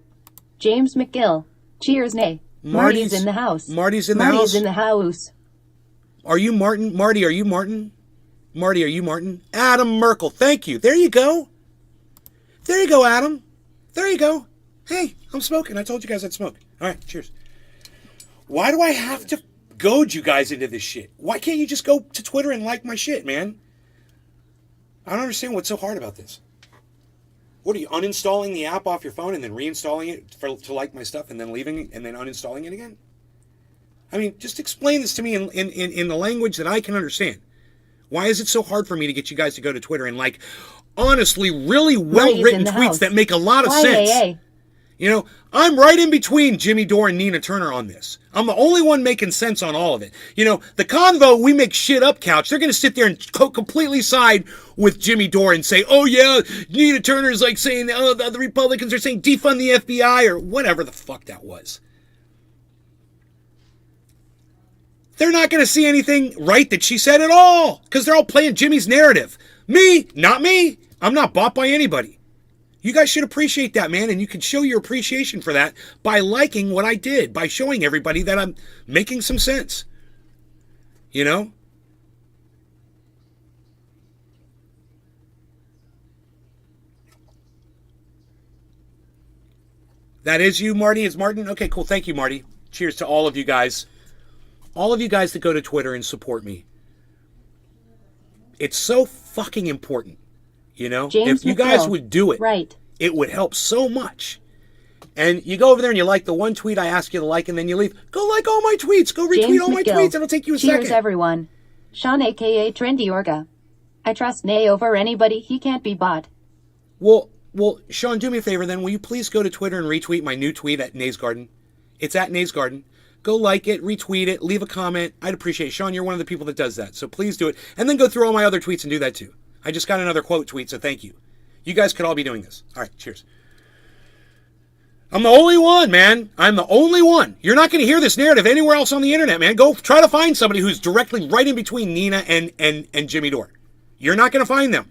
[SPEAKER 2] James McGill. Cheers, Nay. Marty's in the house.
[SPEAKER 1] Marty's in the
[SPEAKER 2] Marty's
[SPEAKER 1] house.
[SPEAKER 2] in the house.
[SPEAKER 1] Are you Martin? Marty, are you Martin? Marty, are you Martin? Adam Merkel. Thank you. There you go. There you go, Adam. There you go. Hey, I'm smoking. I told you guys I'd smoke. All right, cheers. Why do I have to goad you guys into this shit? Why can't you just go to Twitter and like my shit, man? I don't understand what's so hard about this. What are you, uninstalling the app off your phone and then reinstalling it to like my stuff and then leaving it and then uninstalling it again? I mean, just explain this to me in the language that I can understand. Why is it so hard for me to get you guys to go to Twitter and like, honestly, really well-written tweets that make a lot of sense? You know, I'm right in between Jimmy Dore and Nina Turner on this. I'm the only one making sense on all of it. You know, the convo we make shit up couch, they're going to sit there and completely side with Jimmy Dore and say, oh yeah, Nina Turner's like saying, oh, the Republicans are saying defund the FBI or whatever the fuck that was. They're not going to see anything right that she said at all because they're all playing Jimmy's narrative. Me, not me. I'm not bought by anybody. You guys should appreciate that, man, and you can show your appreciation for that by liking what I did, by showing everybody that I'm making some sense. You know? That is you, Marty? It's Martin? Okay, cool. Thank you, Marty. Cheers to all of you guys. All of you guys that go to Twitter and support me. It's so fucking important. You know,
[SPEAKER 2] James
[SPEAKER 1] if you guys would do it,
[SPEAKER 2] right,
[SPEAKER 1] it would help so much. And you go over there and you like the one tweet I ask you to like, and then you leave. Go like all my tweets. Go retweet
[SPEAKER 2] James
[SPEAKER 1] all my
[SPEAKER 2] McGill.
[SPEAKER 1] tweets. It'll take you a second.
[SPEAKER 2] Cheers, everyone. Sean, a.k.a. Trendy Orga. I trust Nay over anybody. He can't be bought.
[SPEAKER 1] Well, Sean, do me a favor then. Will you please go to Twitter and retweet my new tweet at Nays Garden? It's at Nays Garden. Go like it, retweet it, leave a comment. I'd appreciate it. Sean, you're one of the people that does that. So please do it. And then go through all my other tweets and do that too. I just got another quote tweet, so thank you. You guys could all be doing this. All right, cheers. I'm the only one, man. I'm the only one. You're not going to hear this narrative anywhere else on the internet, man. Go try to find somebody who's directly right in between Nina and Jimmy Dore. You're not going to find them.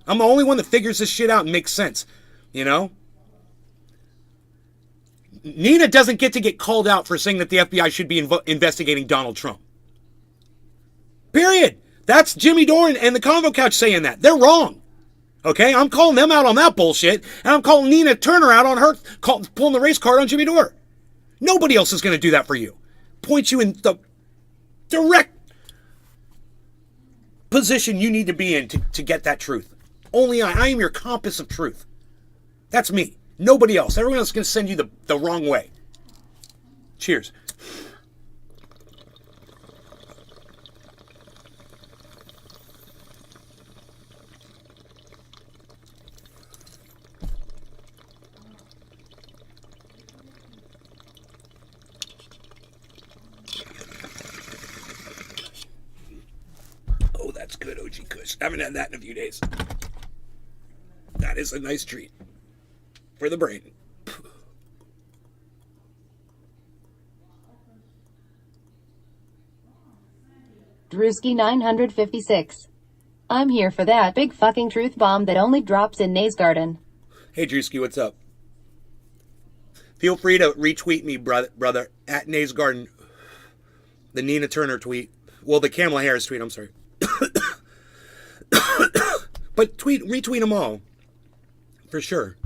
[SPEAKER 1] I'm the only one that figures this shit out and makes sense. You know? Nina doesn't get called out for saying that the FBI should be investigating Donald Trump. Period. That's Jimmy Dore and the Convo Couch saying that. They're wrong. Okay? I'm calling them out on that bullshit, and I'm calling Nina Turner out on her pulling the race card on Jimmy Dore. Nobody else is going to do that for you. Point you in the direct position you need to be in to get that truth. Only I am your compass of truth. That's me. Nobody else. Everyone else is going to send you the wrong way. Cheers. Haven't had that in a few days. That is a nice treat for the brain.
[SPEAKER 2] Drewski 956. I'm here for that big fucking truth bomb that only drops in Nays Garden.
[SPEAKER 1] Hey Drewski, what's up? Feel free to retweet me, brother, at Nays Garden. The Nina Turner tweet. Well, the Kamala Harris tweet, I'm sorry. But retweet them all. For sure.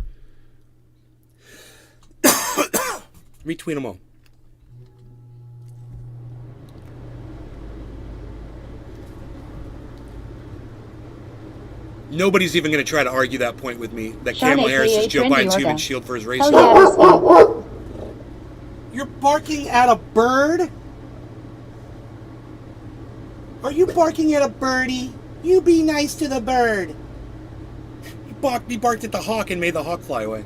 [SPEAKER 1] Retweet them all. Nobody's even going to try to argue that point with me. That Kamala Harris is Joe Biden's human shield for his racism.
[SPEAKER 2] Oh, yeah,
[SPEAKER 1] You're barking at a bird? Are you barking at a birdie? You be nice to the bird. He barked at the hawk and made the hawk fly away.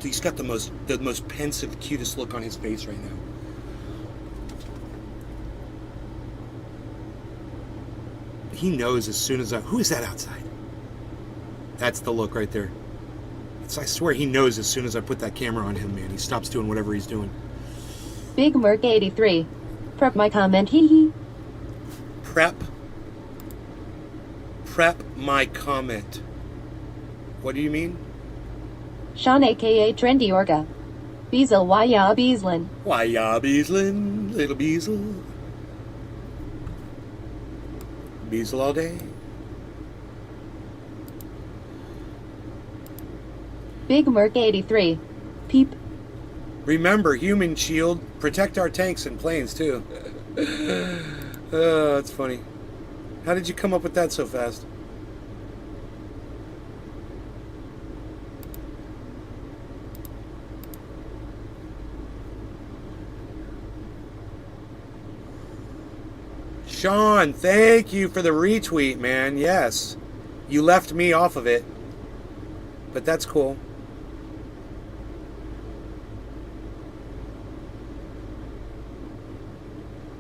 [SPEAKER 1] He's got the most pensive, cutest look on his face right now. He knows as soon as who is that outside? That's the look right there. I swear he knows as soon as I put that camera on him, man. He stops doing whatever he's doing.
[SPEAKER 2] Big Merc 83. Prep my comment, hee hee.
[SPEAKER 1] Prep my comment. What do you mean?
[SPEAKER 2] Sean aka Trendy Orga. Beazle Waya Beaslin.
[SPEAKER 1] Waya Beaslin, little Beazle. Beazle all day.
[SPEAKER 2] Big Merc 83. Peep.
[SPEAKER 1] Remember, human shield, protect our tanks and planes too. Oh, that's funny. How did you come up with that so fast? Sean, thank you for the retweet, man. Yes. You left me off of it. But that's cool.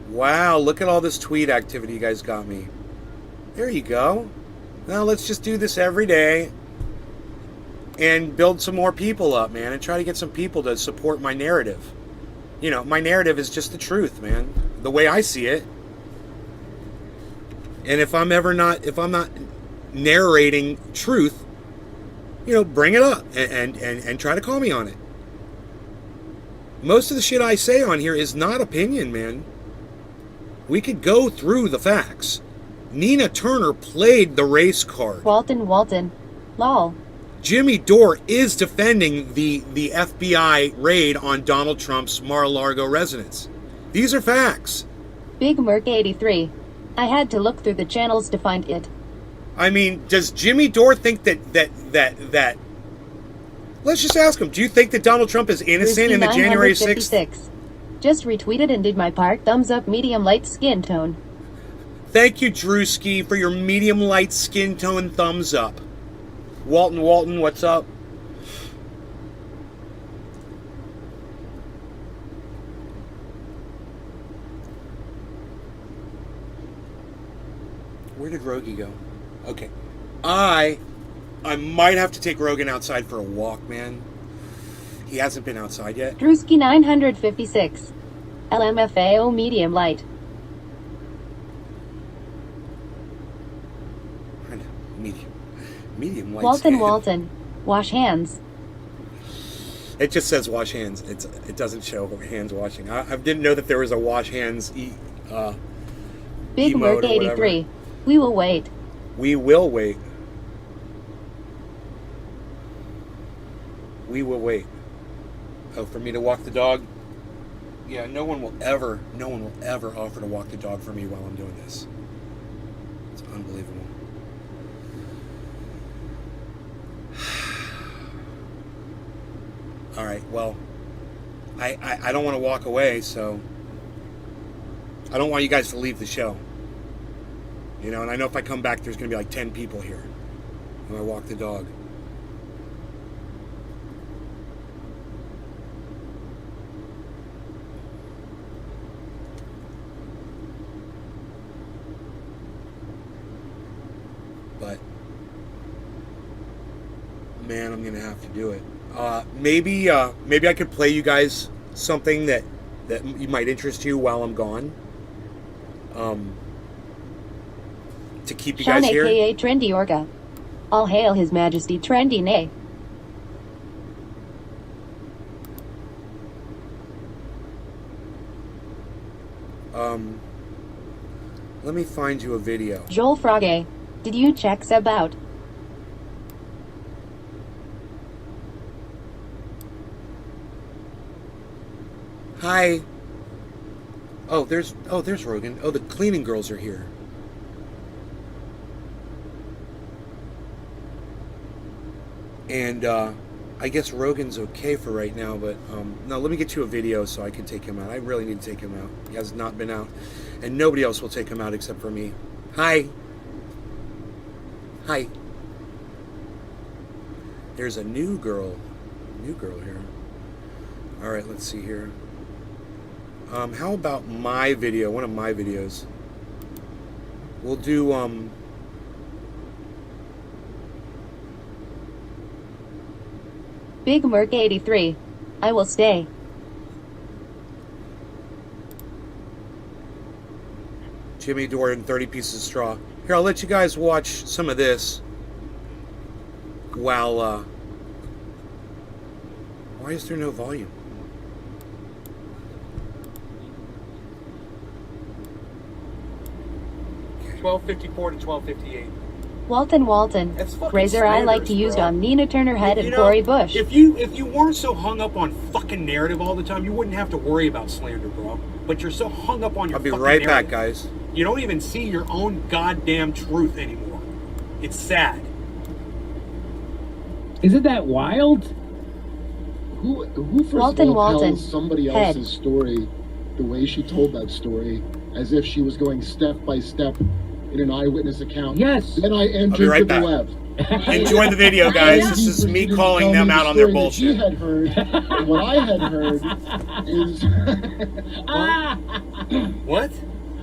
[SPEAKER 1] Wow, look at all this tweet activity you guys got me. There you go. Now let's just do this every day and build some more people up, man, and try to get some people to support my narrative. You know, my narrative is just the truth, man. The way I see it. And if I'm not narrating truth, you know, bring it up and try to call me on it. Most of the shit I say on here is not opinion, man. We could go through the facts. Nina Turner played the race card.
[SPEAKER 2] Walton. Lol.
[SPEAKER 1] Jimmy Dore is defending the FBI raid on Donald Trump's Mar-a-Lago residence. These are facts.
[SPEAKER 2] Big Merc 83. I had to look through the channels to find it.
[SPEAKER 1] I mean, does Jimmy Dore think that let's just ask him, do you think that Donald Trump is innocent in the January 6th?
[SPEAKER 2] Just retweeted and did my part. Thumbs up, medium light skin tone.
[SPEAKER 1] Thank you, Drewski, for your medium light skin tone thumbs up. Walton, what's up? Where did Rogie go? Okay. I might have to take Rogan outside for a walk, man. He hasn't been outside yet.
[SPEAKER 2] Drewski 956. LMFAO medium light.
[SPEAKER 1] Medium light.
[SPEAKER 2] Walton. Wash hands.
[SPEAKER 1] It just says wash hands. It doesn't show hands washing. I didn't know that there was a wash hands
[SPEAKER 2] Big Merc 83. We will wait.
[SPEAKER 1] We will wait. We will wait. Oh, for me to walk the dog? Yeah, no one will ever offer to walk the dog for me while I'm doing this. It's unbelievable. All right, well, I don't want to walk away, so I don't want you guys to leave the show. You know, and I know if I come back, there's going to be like 10 people here when I walk the dog. but man, I'm gonna have to do it. Maybe I could play you guys something that you might interest you while I'm gone. To keep you
[SPEAKER 2] Sean,
[SPEAKER 1] guys here.
[SPEAKER 2] aka Trendy Orca. All hail His Majesty Trendy Nay.
[SPEAKER 1] Let me find you a video.
[SPEAKER 2] Joel Frogge. Did you check Seb out?
[SPEAKER 1] Hi. Oh, there's Rogan. Oh, the cleaning girls are here. And I guess Rogan's okay for right now, but no, let me get you a video so I can take him out. I really need to take him out. He has not been out. And nobody else will take him out except for me. Hi. Hi. There's a new girl here. All right, let's see here. How about my video? One of my videos. We'll do
[SPEAKER 2] Big Merc 83. I will stay.
[SPEAKER 1] Jimmy Dore and 30 Pieces of Straw. Here, I'll let you guys watch some of this while why is there no volume? Okay.
[SPEAKER 6] 1254 to 1258.
[SPEAKER 2] Walton.
[SPEAKER 6] That's fucking
[SPEAKER 2] Razor I like to
[SPEAKER 6] slanders,
[SPEAKER 2] use
[SPEAKER 6] bro.
[SPEAKER 2] on Nina Turner Head and
[SPEAKER 6] You know,
[SPEAKER 2] Corey Bush.
[SPEAKER 6] If you weren't so hung up on fucking narrative all the time, you wouldn't have to worry about slander, bro. But you're so hung up on your
[SPEAKER 1] I'll be
[SPEAKER 6] fucking
[SPEAKER 1] right
[SPEAKER 6] narrative.
[SPEAKER 1] back, guys.
[SPEAKER 6] You don't even see your own goddamn truth anymore. It's sad.
[SPEAKER 7] Isn't that wild?
[SPEAKER 8] Who first
[SPEAKER 2] Walton,
[SPEAKER 8] of all
[SPEAKER 2] Walton.
[SPEAKER 8] tells somebody
[SPEAKER 2] Head.
[SPEAKER 8] else's story the way she told that story, as if she was going step by step in an eyewitness account?
[SPEAKER 7] Yes.
[SPEAKER 8] Then I entered
[SPEAKER 1] be right
[SPEAKER 8] to
[SPEAKER 1] back.
[SPEAKER 8] the left.
[SPEAKER 1] Enjoy the video, guys.
[SPEAKER 8] And
[SPEAKER 1] This
[SPEAKER 8] he
[SPEAKER 1] is me
[SPEAKER 8] proceeded to
[SPEAKER 1] calling
[SPEAKER 8] tell
[SPEAKER 1] them
[SPEAKER 8] me
[SPEAKER 1] out
[SPEAKER 8] the
[SPEAKER 1] on their
[SPEAKER 8] story that
[SPEAKER 1] bullshit.
[SPEAKER 8] He had heard, and what I had heard is
[SPEAKER 6] What?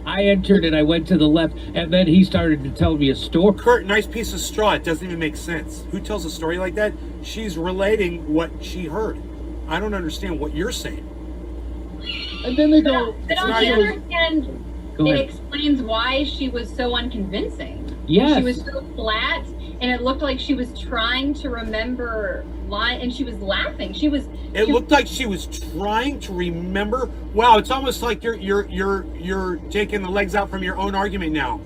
[SPEAKER 7] I entered and I went to the left, and then he started to tell me a story.
[SPEAKER 6] Kurt, nice piece of straw. It doesn't even make sense. Who tells a story like that? She's relating what she heard. I don't understand what you're saying.
[SPEAKER 8] and then they go.
[SPEAKER 9] But on
[SPEAKER 6] not
[SPEAKER 9] the
[SPEAKER 6] your-
[SPEAKER 9] other hand,
[SPEAKER 7] Go
[SPEAKER 9] it
[SPEAKER 7] ahead.
[SPEAKER 9] explains why she was so unconvincing.
[SPEAKER 7] Yes.
[SPEAKER 9] She was so flat, and it looked like she was trying to remember and she was laughing.
[SPEAKER 6] It looked like she was trying to remember. Wow, it's almost like you're taking the legs out from your own argument now.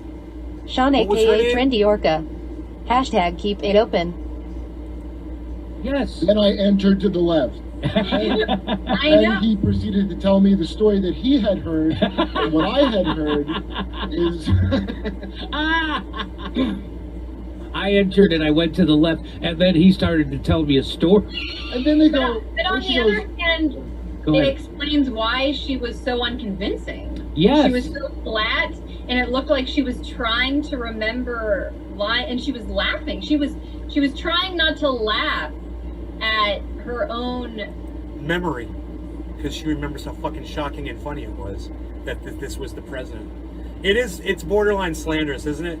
[SPEAKER 2] Sean,
[SPEAKER 6] What was her
[SPEAKER 2] aka
[SPEAKER 6] name?
[SPEAKER 2] Trendy Orca. Hashtag keep it open.
[SPEAKER 7] Yes.
[SPEAKER 8] Then I entered to the left.
[SPEAKER 9] I
[SPEAKER 8] And
[SPEAKER 9] know.
[SPEAKER 8] he proceeded to tell me the story that he had heard, and what I had heard is
[SPEAKER 7] I entered and I went to the left, and then he started to tell me a story.
[SPEAKER 8] and then they go.
[SPEAKER 9] But on
[SPEAKER 8] and she
[SPEAKER 9] the
[SPEAKER 8] goes,
[SPEAKER 9] other hand,
[SPEAKER 7] Go
[SPEAKER 9] it
[SPEAKER 7] ahead.
[SPEAKER 9] explains why she was so unconvincing.
[SPEAKER 7] Yes.
[SPEAKER 9] She was so flat, and it looked like she was trying to remember and she was laughing. She was trying not to laugh at her own.
[SPEAKER 6] Memory, because she remembers how fucking shocking and funny it was that this was the president. It's borderline slanderous, isn't it?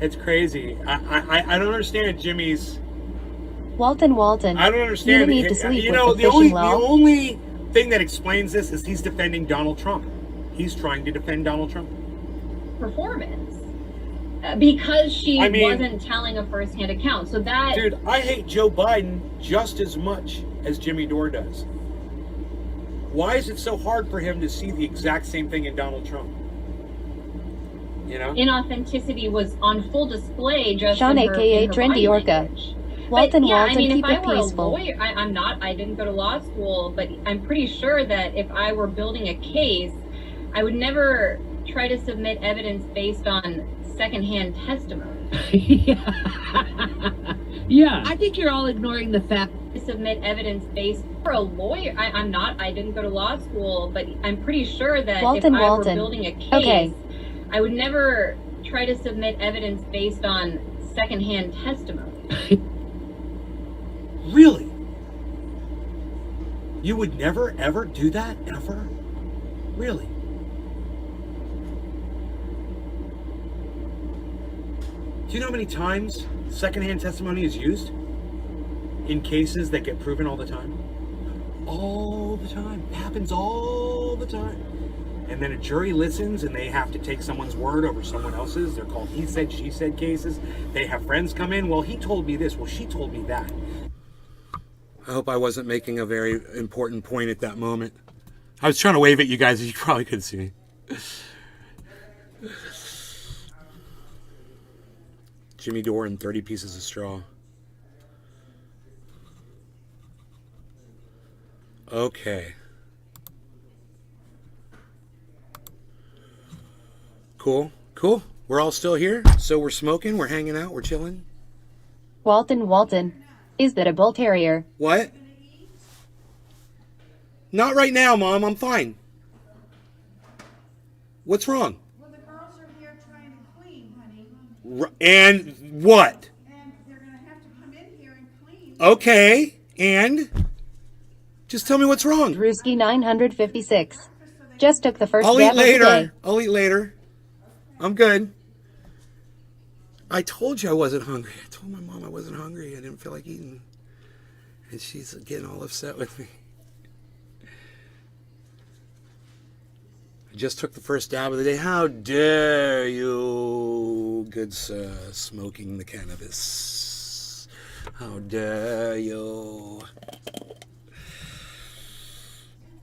[SPEAKER 6] It's crazy. I don't understand Jimmy's.
[SPEAKER 2] Walton.
[SPEAKER 6] I don't understand.
[SPEAKER 2] You need to sleep
[SPEAKER 6] You
[SPEAKER 2] with
[SPEAKER 6] know,
[SPEAKER 2] the
[SPEAKER 6] the only
[SPEAKER 2] fishing lol.
[SPEAKER 6] thing that explains this is he's defending Donald Trump. He's trying to defend Donald Trump.
[SPEAKER 9] Performance because she
[SPEAKER 6] I mean-
[SPEAKER 9] wasn't telling a first-hand account. So that
[SPEAKER 6] Dude, I hate Joe Biden just as much as Jimmy Dore does. Why is it so hard for him to see the exact same thing in Donald Trump? You know?
[SPEAKER 9] inauthenticity was on full display just
[SPEAKER 2] Sean,
[SPEAKER 9] in her,
[SPEAKER 2] aka
[SPEAKER 9] in her
[SPEAKER 2] Trendy
[SPEAKER 9] body
[SPEAKER 2] Orca.
[SPEAKER 9] language.
[SPEAKER 2] Walton,
[SPEAKER 9] But, yeah,
[SPEAKER 2] Walton,
[SPEAKER 9] I mean,
[SPEAKER 2] keep
[SPEAKER 9] if I
[SPEAKER 2] it
[SPEAKER 9] were
[SPEAKER 2] peaceful.
[SPEAKER 9] a lawyer, I'm not. I didn't go to law school, but I'm pretty sure that if I were building a case, I would never try to submit evidence based on secondhand testimony.
[SPEAKER 7] Yeah.
[SPEAKER 10] I think you're all ignoring the fact.
[SPEAKER 9] To submit evidence based for a lawyer, I'm not. I didn't go to law school, but I'm pretty sure that
[SPEAKER 2] Walton,
[SPEAKER 9] if I were
[SPEAKER 2] Walton.
[SPEAKER 9] building a case,
[SPEAKER 2] Okay.
[SPEAKER 9] I would never try to submit evidence based on secondhand testimony.
[SPEAKER 6] Really? You would never ever do that ever? Really?
[SPEAKER 1] you know how many times secondhand testimony is used in cases that get proven all the time? All the time. It happens all the time. And then a jury listens and they have to take someone's word over someone else's. They're called he said, she said cases. They have friends come in. Well, he told me this. Well, she told me that. I hope I wasn't making a very important point at that moment. I was trying to wave at you guys. You probably couldn't see me. Jimmy Dore and 30 pieces of straw. Okay. Cool. We're all still here. So we're smoking, we're hanging out, we're chilling.
[SPEAKER 2] Walton. Is that a bull terrier?
[SPEAKER 1] What? Not right now, Mom. I'm fine. What's wrong?
[SPEAKER 11] Well, the girls are here trying to clean, honey.
[SPEAKER 1] And what?
[SPEAKER 11] And they're going to have to come in here and clean.
[SPEAKER 1] Okay. And? Just tell me what's wrong.
[SPEAKER 2] Drewski 956. Just took the first
[SPEAKER 1] I'll
[SPEAKER 2] dab
[SPEAKER 1] eat later.
[SPEAKER 2] of the day.
[SPEAKER 1] I'll eat later. I'm good. I told you I wasn't hungry. I told my mom I wasn't hungry. I didn't feel like eating. And she's getting all upset with me. I just took the first dab of the day. How dare you, good sir, smoking the cannabis. How dare you.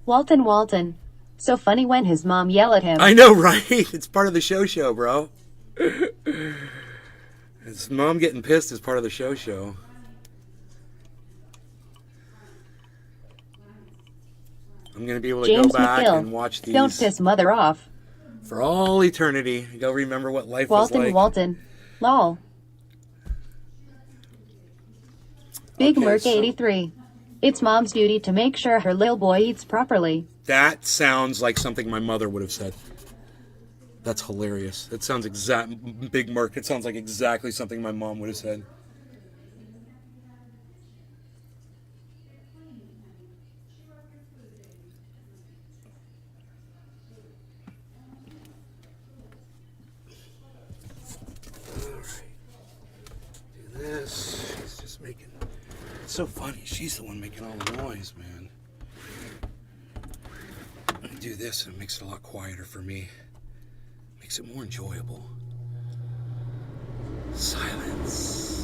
[SPEAKER 2] Walton. So funny when his mom yelled at him.
[SPEAKER 1] I know, right? It's part of the show, bro. His mom getting pissed is part of the show. I'm going to be able to
[SPEAKER 2] James
[SPEAKER 1] go back
[SPEAKER 2] McGill.
[SPEAKER 1] and watch these.
[SPEAKER 2] Don't piss mother off.
[SPEAKER 1] For all eternity. Go remember what life was like.
[SPEAKER 2] Walton. Lol. Big
[SPEAKER 1] Okay,
[SPEAKER 2] Merc 83. It's mom's duty to make sure her little boy eats properly.
[SPEAKER 1] That sounds like something my mother would have said. That's hilarious. It sounds Big Merc. It sounds like exactly something my mom would have said. Alright. Do this. She's just making... It's so funny. She's the one making all the noise, man. Do this and it makes it a lot quieter for me. Makes it more enjoyable. Silence.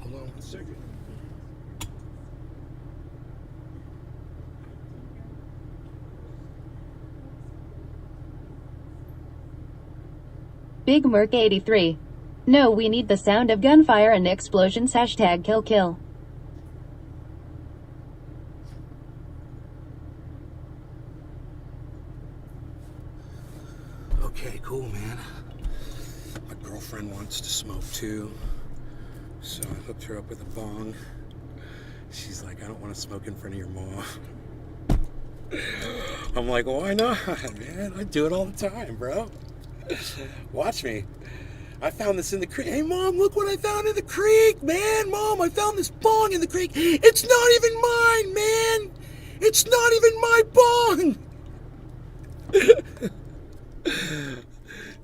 [SPEAKER 1] Hold on 1 second.
[SPEAKER 2] Big Merc 83. No, we need the sound of gunfire and explosions. #kill.
[SPEAKER 1] Okay, cool, man. My girlfriend wants to smoke too. So I hooked her up with a bong. She's like, I don't want to smoke in front of your mom. I'm like, why not, man? I do it all the time, bro. Watch me. I found this in the creek. Hey, Mom, look what I found in the creek, man. Mom, I found this bong in the creek. It's not even mine, man. It's not even my bong.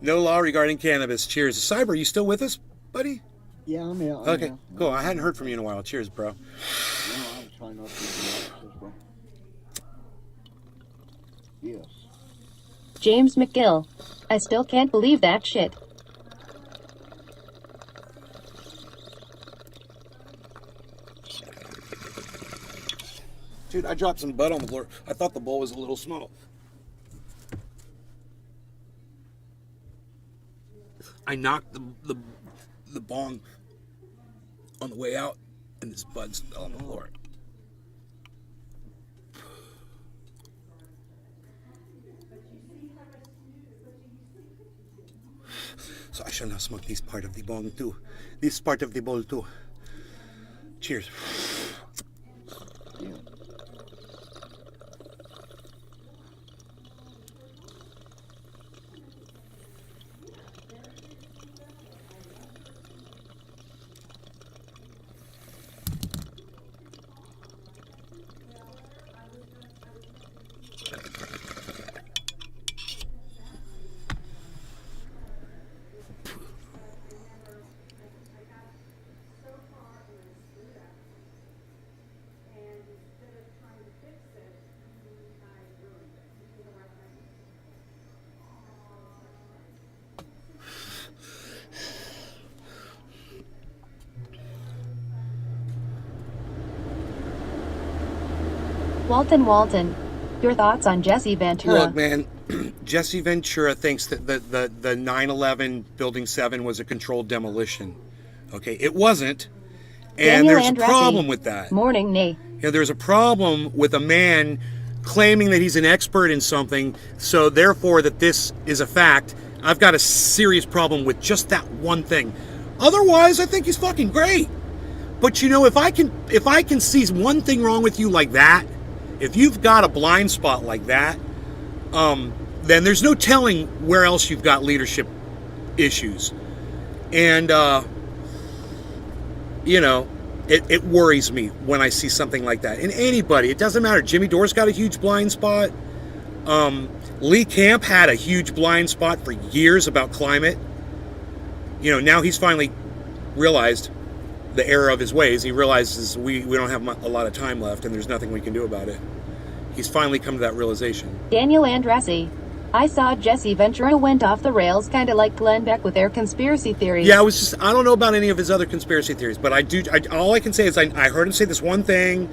[SPEAKER 1] No law regarding cannabis. Cheers. Cyber, you still with us, buddy?
[SPEAKER 5] Yeah, I'm here.
[SPEAKER 1] Okay, cool. I hadn't heard from you in a while. Cheers, bro.
[SPEAKER 5] No, I'm trying not to do that, bro. Yes.
[SPEAKER 2] James McGill. I still can't believe that shit.
[SPEAKER 1] Dude, I dropped some bud on the floor. I thought the bowl was a little small. I knocked the bong on the way out, and this bud's fell on the floor. So I shall now smoke this part of the bong too. This part of the bowl too. Cheers.
[SPEAKER 2] Walton, your thoughts on Jesse Ventura?
[SPEAKER 1] Look, man, Jesse Ventura thinks that the 9/11 Building 7 was a controlled demolition. Okay, it wasn't. And
[SPEAKER 2] Daniel
[SPEAKER 1] there's
[SPEAKER 2] Andresi.
[SPEAKER 1] a problem with that.
[SPEAKER 2] Morning, Nay.
[SPEAKER 1] You know, there's a problem with a man claiming that he's an expert in something, so therefore that this is a fact. I've got a serious problem with just that one thing. Otherwise, I think he's fucking great. But you know, if I can see one thing wrong with you like that, if you've got a blind spot like that, then there's no telling where else you've got leadership issues. And, you know, it worries me when I see something like that. And anybody, it doesn't matter. Jimmy Dore's got a huge blind spot. Lee Camp had a huge blind spot for years about climate. You know, now he's finally realized the error of his ways. He realizes we don't have a lot of time left and there's nothing we can do about it. He's finally come to that realization.
[SPEAKER 2] Daniel Andresi. I saw Jesse Ventura went off the rails, kind of like Glenn Beck with their conspiracy theories.
[SPEAKER 1] Yeah, I don't know about any of his other conspiracy theories, but all I can say is I heard him say this one thing,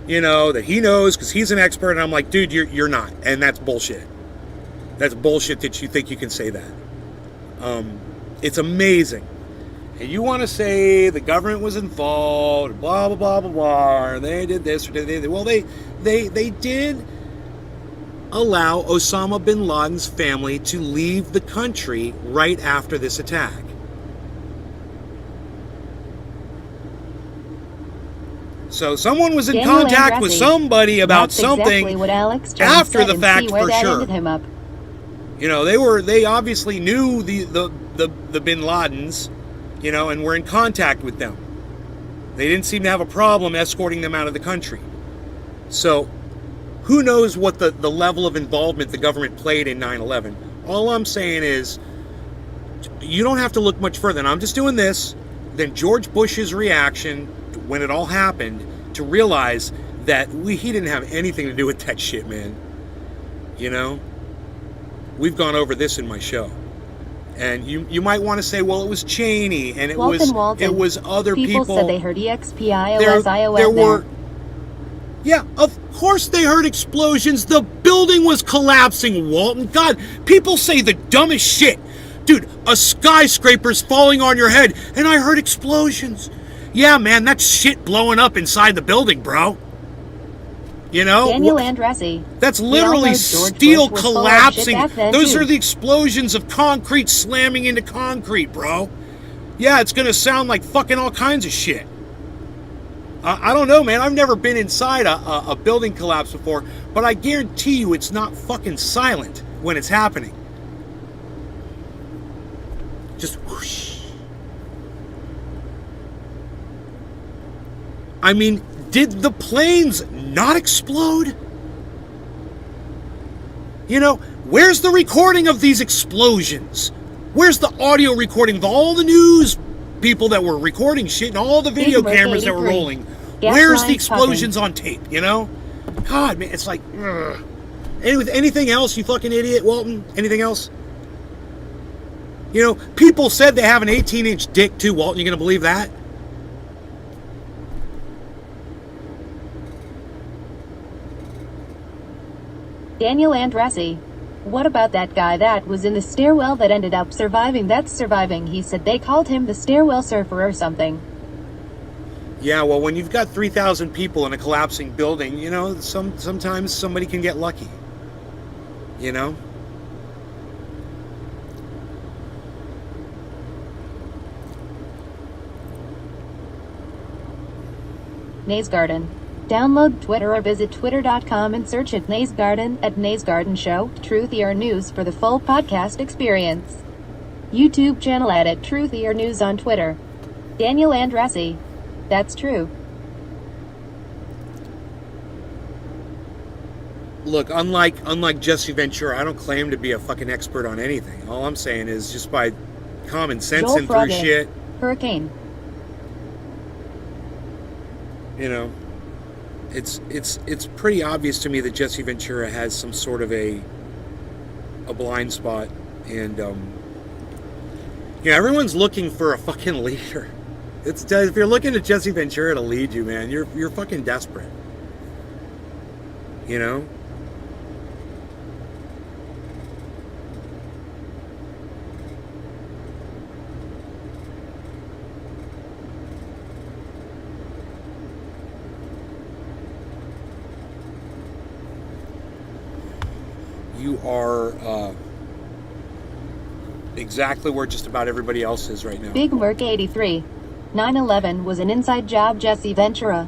[SPEAKER 1] you know, that he knows because he's an expert, and I'm like, dude, you're not, and that's bullshit. That's bullshit that you think you can say that. It's amazing. And you want to say the government was involved, blah, blah, blah, blah, blah, or they did this, or they did. Well, they did allow Osama bin Laden's family to leave the country right after this attack. So someone was in
[SPEAKER 2] Daniel
[SPEAKER 1] contact
[SPEAKER 2] Andresi.
[SPEAKER 1] with somebody about
[SPEAKER 2] That's
[SPEAKER 1] something
[SPEAKER 2] exactly what Alex Jones
[SPEAKER 1] after
[SPEAKER 2] said,
[SPEAKER 1] the
[SPEAKER 2] and
[SPEAKER 1] fact,
[SPEAKER 2] see where
[SPEAKER 1] for
[SPEAKER 2] that
[SPEAKER 1] sure.
[SPEAKER 2] ended him up.
[SPEAKER 1] You know, they obviously knew the bin Ladens, you know, and were in contact with them. They didn't seem to have a problem escorting them out of the country. So who knows what the level of involvement the government played in 9/11. All I'm saying is you don't have to look much further. And I'm just doing this. Then George Bush's reaction when it all happened to realize that he didn't have anything to do with that shit, man. You know? We've gone over this in my show. And you might want to say, well, it was Cheney and it was other people.
[SPEAKER 2] People said they heard EXPIOS.
[SPEAKER 1] Yeah, of course they heard explosions. The building was collapsing, Walton. God, people say the dumbest shit. Dude, a skyscraper's falling on your head, and I heard explosions. Yeah, man, that's shit blowing up inside the building, bro. You know?
[SPEAKER 2] Daniel Andresi.
[SPEAKER 1] That's literally steel collapsing. Those are the explosions of concrete slamming into concrete, bro. Yeah, it's going to sound like fucking all kinds of shit. I don't know, man. I've never been inside a building collapse before, but I guarantee you it's not fucking silent when it's happening. Just whoosh. I mean, did the planes not explode? You know, where's the recording of these explosions? Where's the audio recording of all the news people that were recording shit and all the video cameras that were rolling? Where's the explosions on tape, you know? God, man, it's like, ugh. Anything else, you fucking idiot, Walton? Anything else? You know, people said they have an 18-inch dick too, Walton. You gonna believe that?
[SPEAKER 2] Daniel Andresi. What about that guy that was in the stairwell that ended up surviving? That's surviving. He said they called him the stairwell surfer or something.
[SPEAKER 1] Yeah, well, when you've got 3,000 people in a collapsing building, you know, sometimes somebody can get lucky. You know?
[SPEAKER 2] Nays Garden. Download Twitter or visit twitter.com and search at Nays Garden at Nays Garden Show, Truthy or News for the full podcast experience. YouTube channel at Truthy or News on Twitter. Daniel Andressi. That's true.
[SPEAKER 1] Look, unlike Jesse Ventura, I don't claim to be a fucking expert on anything. All I'm saying is just by common sense
[SPEAKER 2] Joel
[SPEAKER 1] and through
[SPEAKER 2] Frogge.
[SPEAKER 1] shit,
[SPEAKER 2] Hurricane.
[SPEAKER 1] you know, it's pretty obvious to me that Jesse Ventura has some sort of a blind spot, and you know, everyone's looking for a fucking leader. If you're looking at Jesse Ventura to lead you, man, you're fucking desperate. You know? You are exactly where just about everybody else is right now.
[SPEAKER 2] Big Merc 83. 9/11 was an inside job. Jesse Ventura.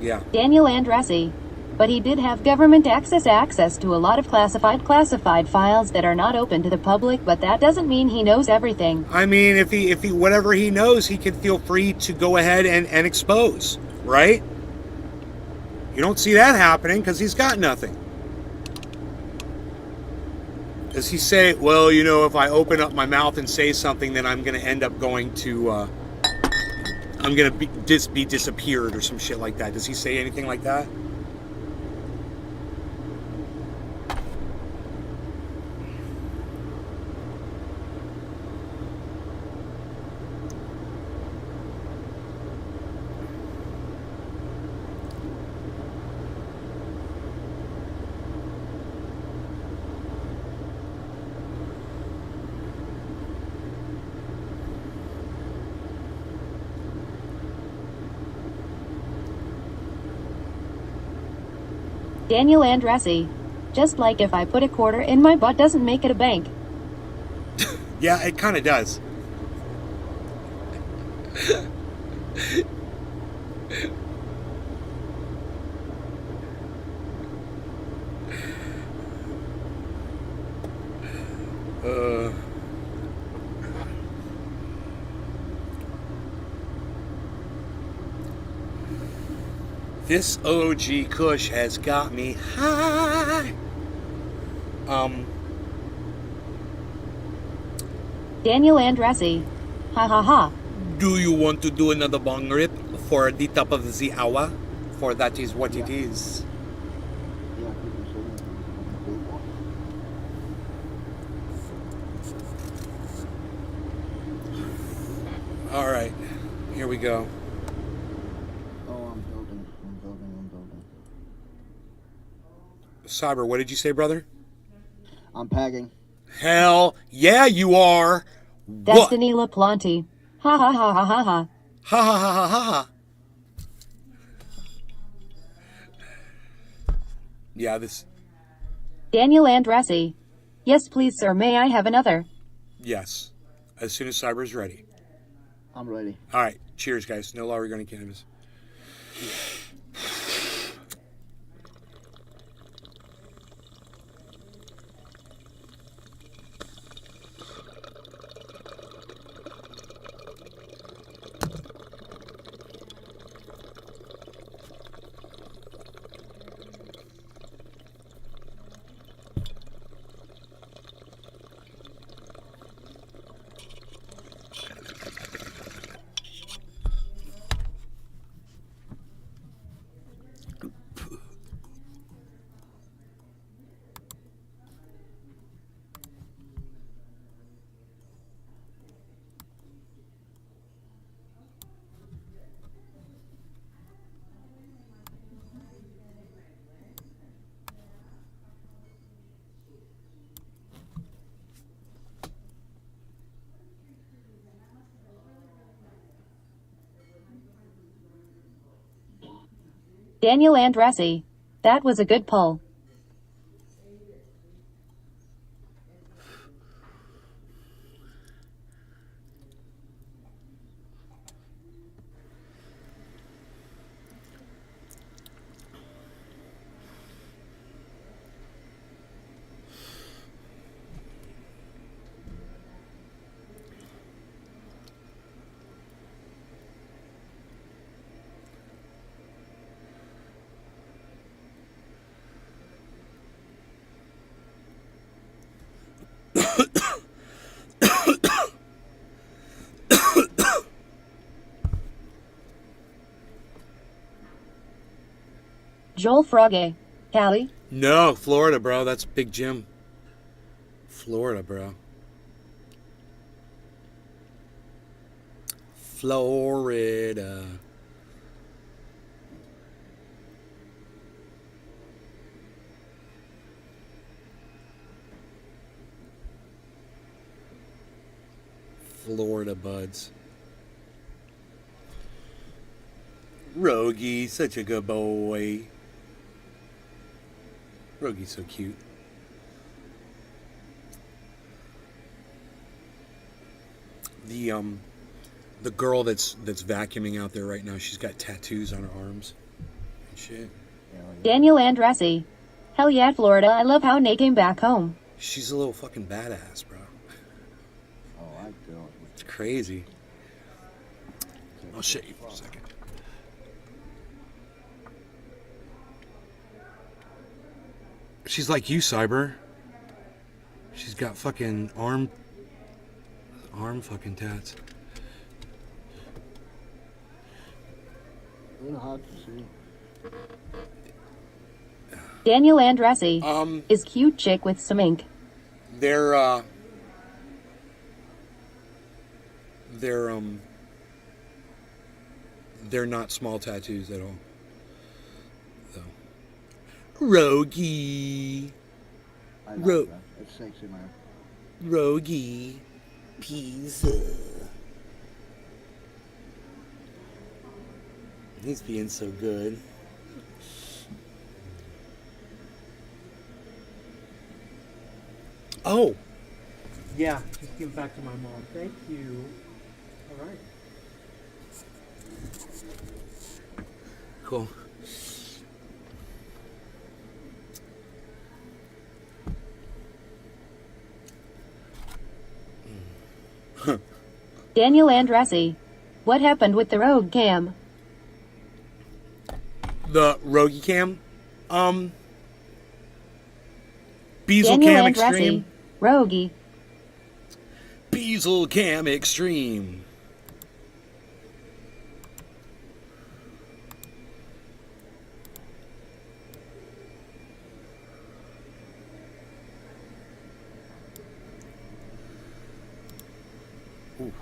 [SPEAKER 1] Yeah.
[SPEAKER 2] Daniel Andressi. But he did have government access to a lot of classified files that are not open to the public, but that doesn't mean he knows everything.
[SPEAKER 1] I mean, if he whatever he knows, he can feel free to go ahead and expose, right? You don't see that happening because he's got nothing. Does he say, well, you know, if I open up my mouth and say something, then I'm going to end up going to, I'm going to be disappeared or some shit like that? Does he say anything like that?
[SPEAKER 2] Daniel Andressi. Just like if I put a quarter in my butt doesn't make it a bank.
[SPEAKER 1] Yeah, it kind of does. This OG Kush has got me high.
[SPEAKER 2] Daniel Andressi. Ha ha ha.
[SPEAKER 1] Do you want to do another bong rip for the top of the hour? For that is what it is. All right, here we go. Cyber, what did you say, brother?
[SPEAKER 5] I'm packing.
[SPEAKER 1] Hell yeah, you are.
[SPEAKER 2] Destiny LaPlante. Ha ha ha ha ha ha.
[SPEAKER 1] Ha ha ha ha ha ha. Yeah, this.
[SPEAKER 2] Daniel Andressi. Yes, please, sir. May I have another?
[SPEAKER 1] Yes. As soon as Cyber's ready.
[SPEAKER 5] I'm ready.
[SPEAKER 1] All right. Cheers, guys. No law regarding cannabis.
[SPEAKER 2] Daniel Andressi. That was a good pull. Joel Frogge. Cali?
[SPEAKER 1] No, Florida, bro. That's Big Jim. Florida, bro. Florida. Florida buds. Rogie, such a good boy. Rogie's so cute. The girl that's vacuuming out there right now, she's got tattoos on her arms and shit.
[SPEAKER 2] Daniel Andressi. Hell yeah, Florida. I love how Nate came back home.
[SPEAKER 1] She's a little fucking badass, bro.
[SPEAKER 5] Oh, I do.
[SPEAKER 1] It's crazy. I'll show you for a second. She's like you, Cyber. She's got fucking arm fucking tats.
[SPEAKER 5] A little hard to see.
[SPEAKER 2] Daniel Andressi. Is cute chick with some ink.
[SPEAKER 1] They're not small tattoos at all. So. Rogie.
[SPEAKER 5] I like that. It's sexy, man.
[SPEAKER 1] Rogie. Pizza. He's being so good. Oh.
[SPEAKER 6] Yeah, just give it back to my mom. Thank you. All right.
[SPEAKER 1] Cool.
[SPEAKER 2] Daniel Andressi. What happened with the Rogue Cam?
[SPEAKER 1] The Rogie Cam? Beazle
[SPEAKER 2] Daniel
[SPEAKER 1] Cam
[SPEAKER 2] Andressi.
[SPEAKER 1] Extreme.
[SPEAKER 2] Rogie.
[SPEAKER 1] Beazle Cam Extreme. Ooh.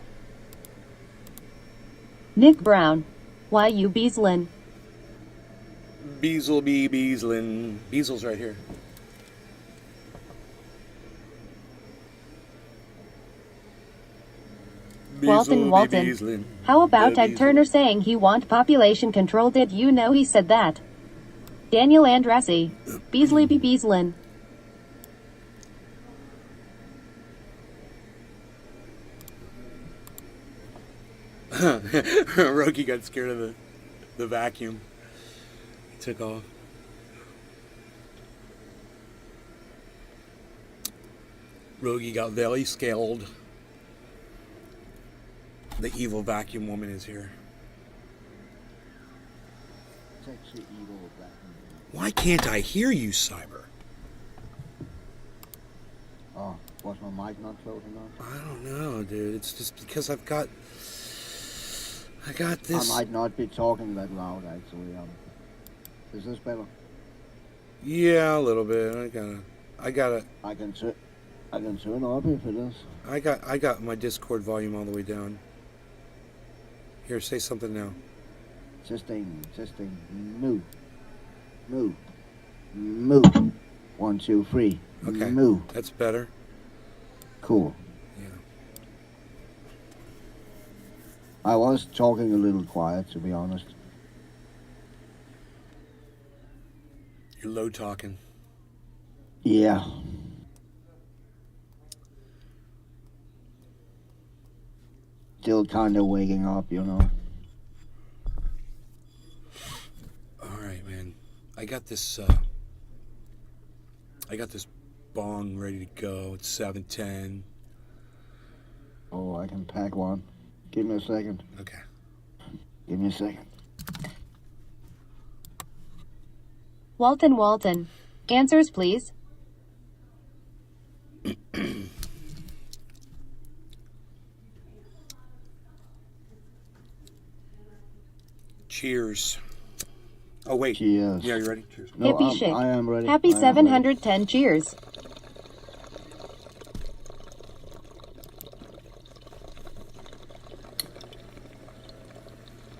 [SPEAKER 2] Nick Brown. Why you Beaslin?
[SPEAKER 1] Beazle be Beazlin. Beazle's right here.
[SPEAKER 2] Walton. How about Ted Turner saying he want population control? Did you know he said that? Daniel Andressi. Beasley be Beaslin.
[SPEAKER 1] Rogie got scared of the vacuum. He took off. Rogie got very scared. The evil vacuum woman is here.
[SPEAKER 5] Sexy evil vacuum.
[SPEAKER 1] Why can't I hear you, Cyber?
[SPEAKER 5] Oh, was my mic not close enough?
[SPEAKER 1] I don't know, dude. It's just because I got this.
[SPEAKER 5] I might not be talking that loud, actually. Is this better?
[SPEAKER 1] Yeah, a little bit. I gotta.
[SPEAKER 5] I can turn up if it is.
[SPEAKER 1] I got my Discord volume all the way down. Here, say something now.
[SPEAKER 5] Testing. Moo. 1, 2, 3.
[SPEAKER 1] Okay.
[SPEAKER 5] Moo.
[SPEAKER 1] That's better.
[SPEAKER 5] Cool.
[SPEAKER 1] Yeah.
[SPEAKER 5] I was talking a little quiet, to be honest.
[SPEAKER 1] You're low talking.
[SPEAKER 5] Yeah. Still kind of waking up, you know.
[SPEAKER 1] All right, man. I got this bong ready to go. It's 7:10.
[SPEAKER 5] Oh, I can pack one. Give me a second.
[SPEAKER 1] Okay.
[SPEAKER 5] Give me a second.
[SPEAKER 2] Walton. Answers, please.
[SPEAKER 1] Cheers. Oh, wait.
[SPEAKER 5] Cheers.
[SPEAKER 1] Yeah, you ready? Cheers.
[SPEAKER 5] No,
[SPEAKER 2] Hippie shake.
[SPEAKER 5] I am ready.
[SPEAKER 2] Happy
[SPEAKER 5] I am
[SPEAKER 2] 710 cheers.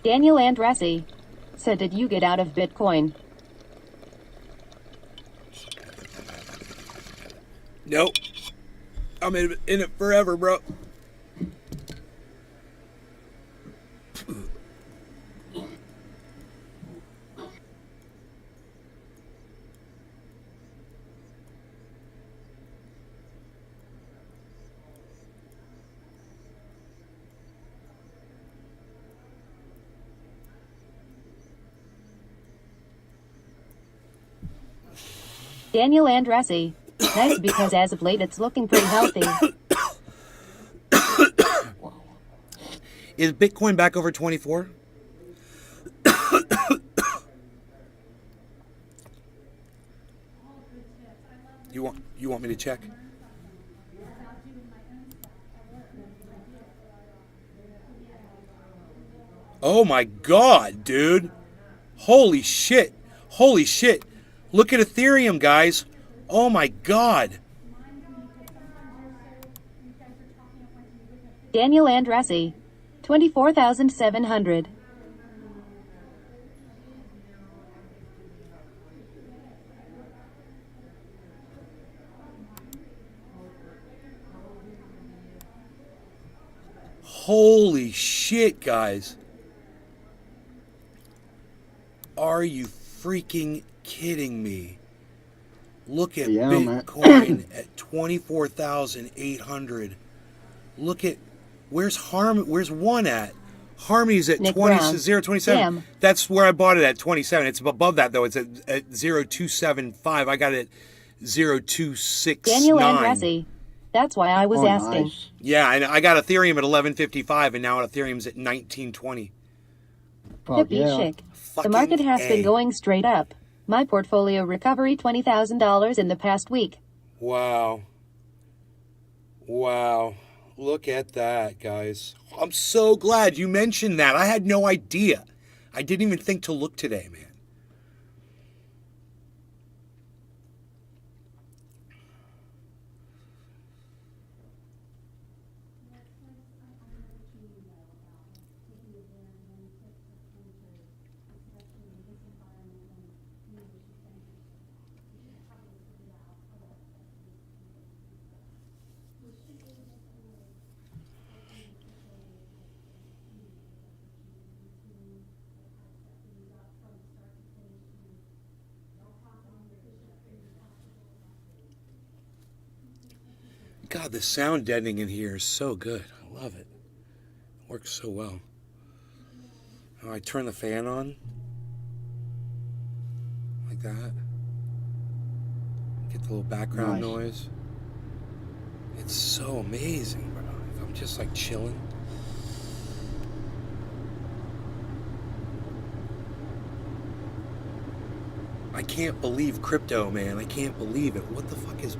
[SPEAKER 2] Daniel Andressi. So did you get out of Bitcoin?
[SPEAKER 1] Nope. I'm in it forever, bro.
[SPEAKER 2] Daniel Andressi. Nice, because as of late it's looking pretty healthy.
[SPEAKER 1] Is Bitcoin back over 24? You want me to check? Oh my God, dude. Holy shit. Holy shit. Look at Ethereum, guys. Oh my God.
[SPEAKER 2] Daniel Andressi. 24,700.
[SPEAKER 1] Holy shit, guys. Are you freaking kidding me? Look at Bitcoin at 24,800. Look at where's one at? Harmony's at 0.27.
[SPEAKER 2] Damn.
[SPEAKER 1] That's where I bought it at 27. It's above that though. It's at 0.275. I got it at 0.269.
[SPEAKER 2] Daniel Andressi. That's why I was asking.
[SPEAKER 5] Nice.
[SPEAKER 1] Yeah, and I got Ethereum at 11.55, and now Ethereum's at 19.20.
[SPEAKER 2] Hippie chic. The market has been going straight up. My portfolio recovery $20,000 in the past week.
[SPEAKER 1] Wow. Wow. Look at that, guys. I'm so glad you mentioned that. I had no idea. I didn't even think to look today, man. God, the sound deadening in here is so good. I love it. It works so well. Oh, I turn the fan on. Like that. Get the little background noise. It's so amazing, bro. I'm just like chilling. I can't believe crypto, man. I can't believe it. What the fuck is...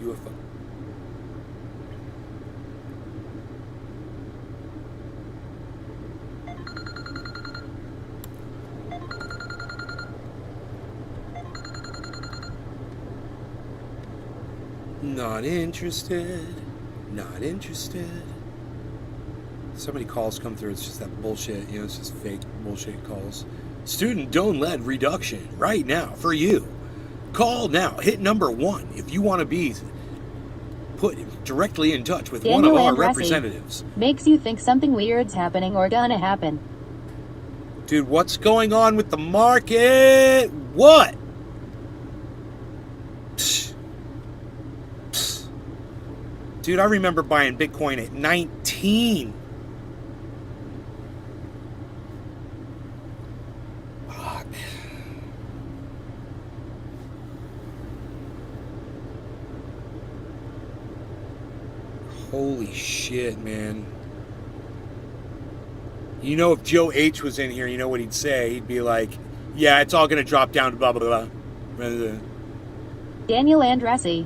[SPEAKER 1] UFO. Not interested. Not interested. So many calls come through. It's just that bullshit. You know, it's just fake bullshit calls. Student don't let reduction right now for you. Call now. Hit number 1 if you want to be put directly in touch with
[SPEAKER 2] Daniel
[SPEAKER 1] one of our
[SPEAKER 2] Andresi.
[SPEAKER 1] representatives.
[SPEAKER 2] Makes you think something weird's happening or gonna happen.
[SPEAKER 1] Dude, what's going on with the market? What? Psh. Psh. Dude, I remember buying Bitcoin at 19. Fuck. Holy shit, man. You know, if Joe H was in here, you know what he'd say? He'd be like, yeah, it's all going to drop down to blah, blah, blah.
[SPEAKER 2] Daniel Andresi.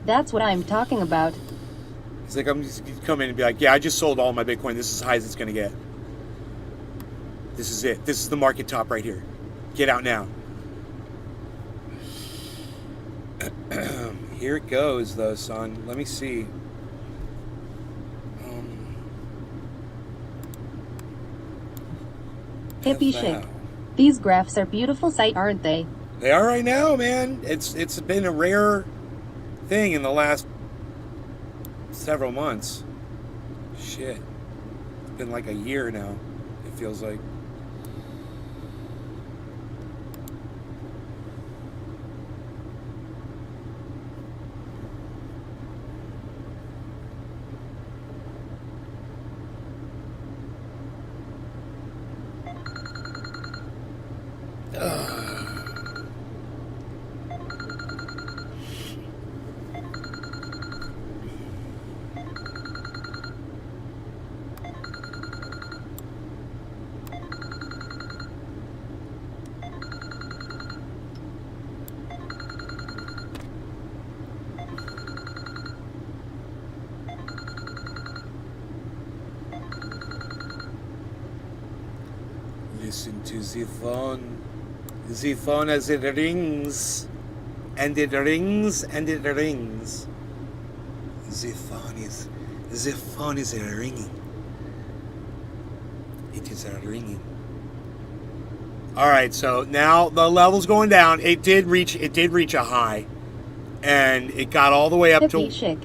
[SPEAKER 2] That's what I'm talking about.
[SPEAKER 1] He's like, I'm just gonna come in and be like, yeah, I just sold all my Bitcoin. This is as high as it's going to get. This is it. This is the market top right here. Get out now. Here it goes, though, son. Let me see.
[SPEAKER 2] Hippie chic. These graphs are beautiful sight, aren't they?
[SPEAKER 1] They are right now, man. It's been a rare thing in the last several months. Shit. It's been like a year now, it feels like. Listen to the phone. The phone as it rings. And it rings and it rings. The phone is ringing. It is ringing. Alright, so now the level's going down. It did reach a high. And it got all the way up
[SPEAKER 2] Hippie chic.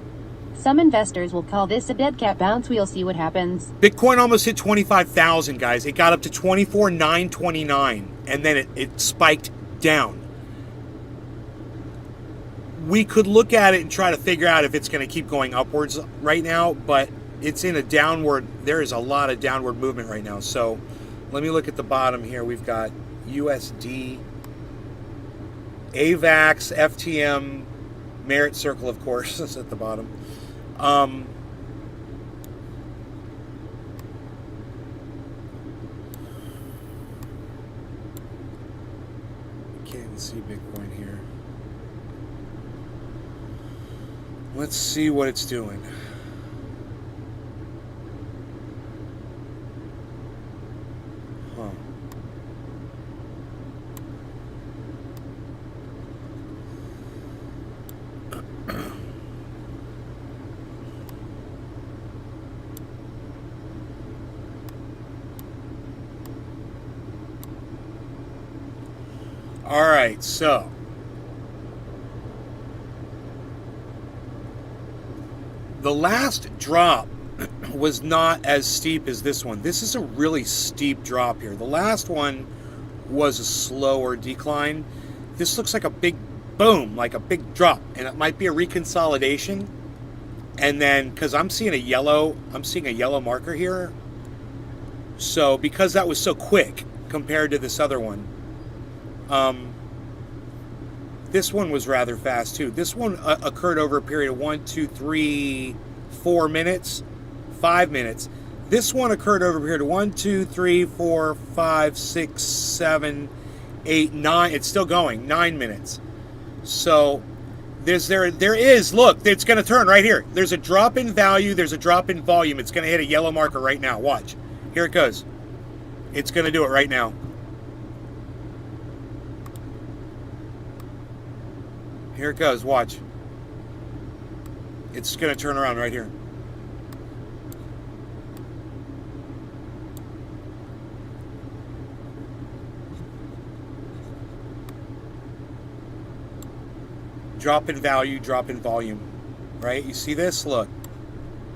[SPEAKER 2] Some investors will call this a dead cat bounce. We'll see what happens.
[SPEAKER 1] Bitcoin almost hit 25,000, guys. It got up to 24,929, and then it spiked down. We could look at it and try to figure out if it's going to keep going upwards right now, but it's in a downward. There is a lot of downward movement right now. So let me look at the bottom here. We've got USD, AVAX, FTM, Merit Circle, of course, is at the bottom. Can't even see Bitcoin here. Let's see what it's doing. Huh. All right, so the last drop was not as steep as this one. This is a really steep drop here. The last one was a slower decline. This looks like a big boom, like a big drop, and it might be a reconsolidation. And then, because I'm seeing a yellow marker here. So because that was so quick compared to this other one, this one was rather fast too. This one occurred over a period of 1, 2, 3, 4 minutes, 5 minutes. This one occurred over a period of 1, 2, 3, 4, 5, 6, 7, 8, 9. It's still going, 9 minutes. So there is, look, it's going to turn right here. There's a drop in value. There's a drop in volume. It's going to hit a yellow marker right now. Watch. Here it goes. It's going to do it right now. Here it goes, watch. It's going to turn around right here. Drop in value, drop in volume. Right? You see this? Look.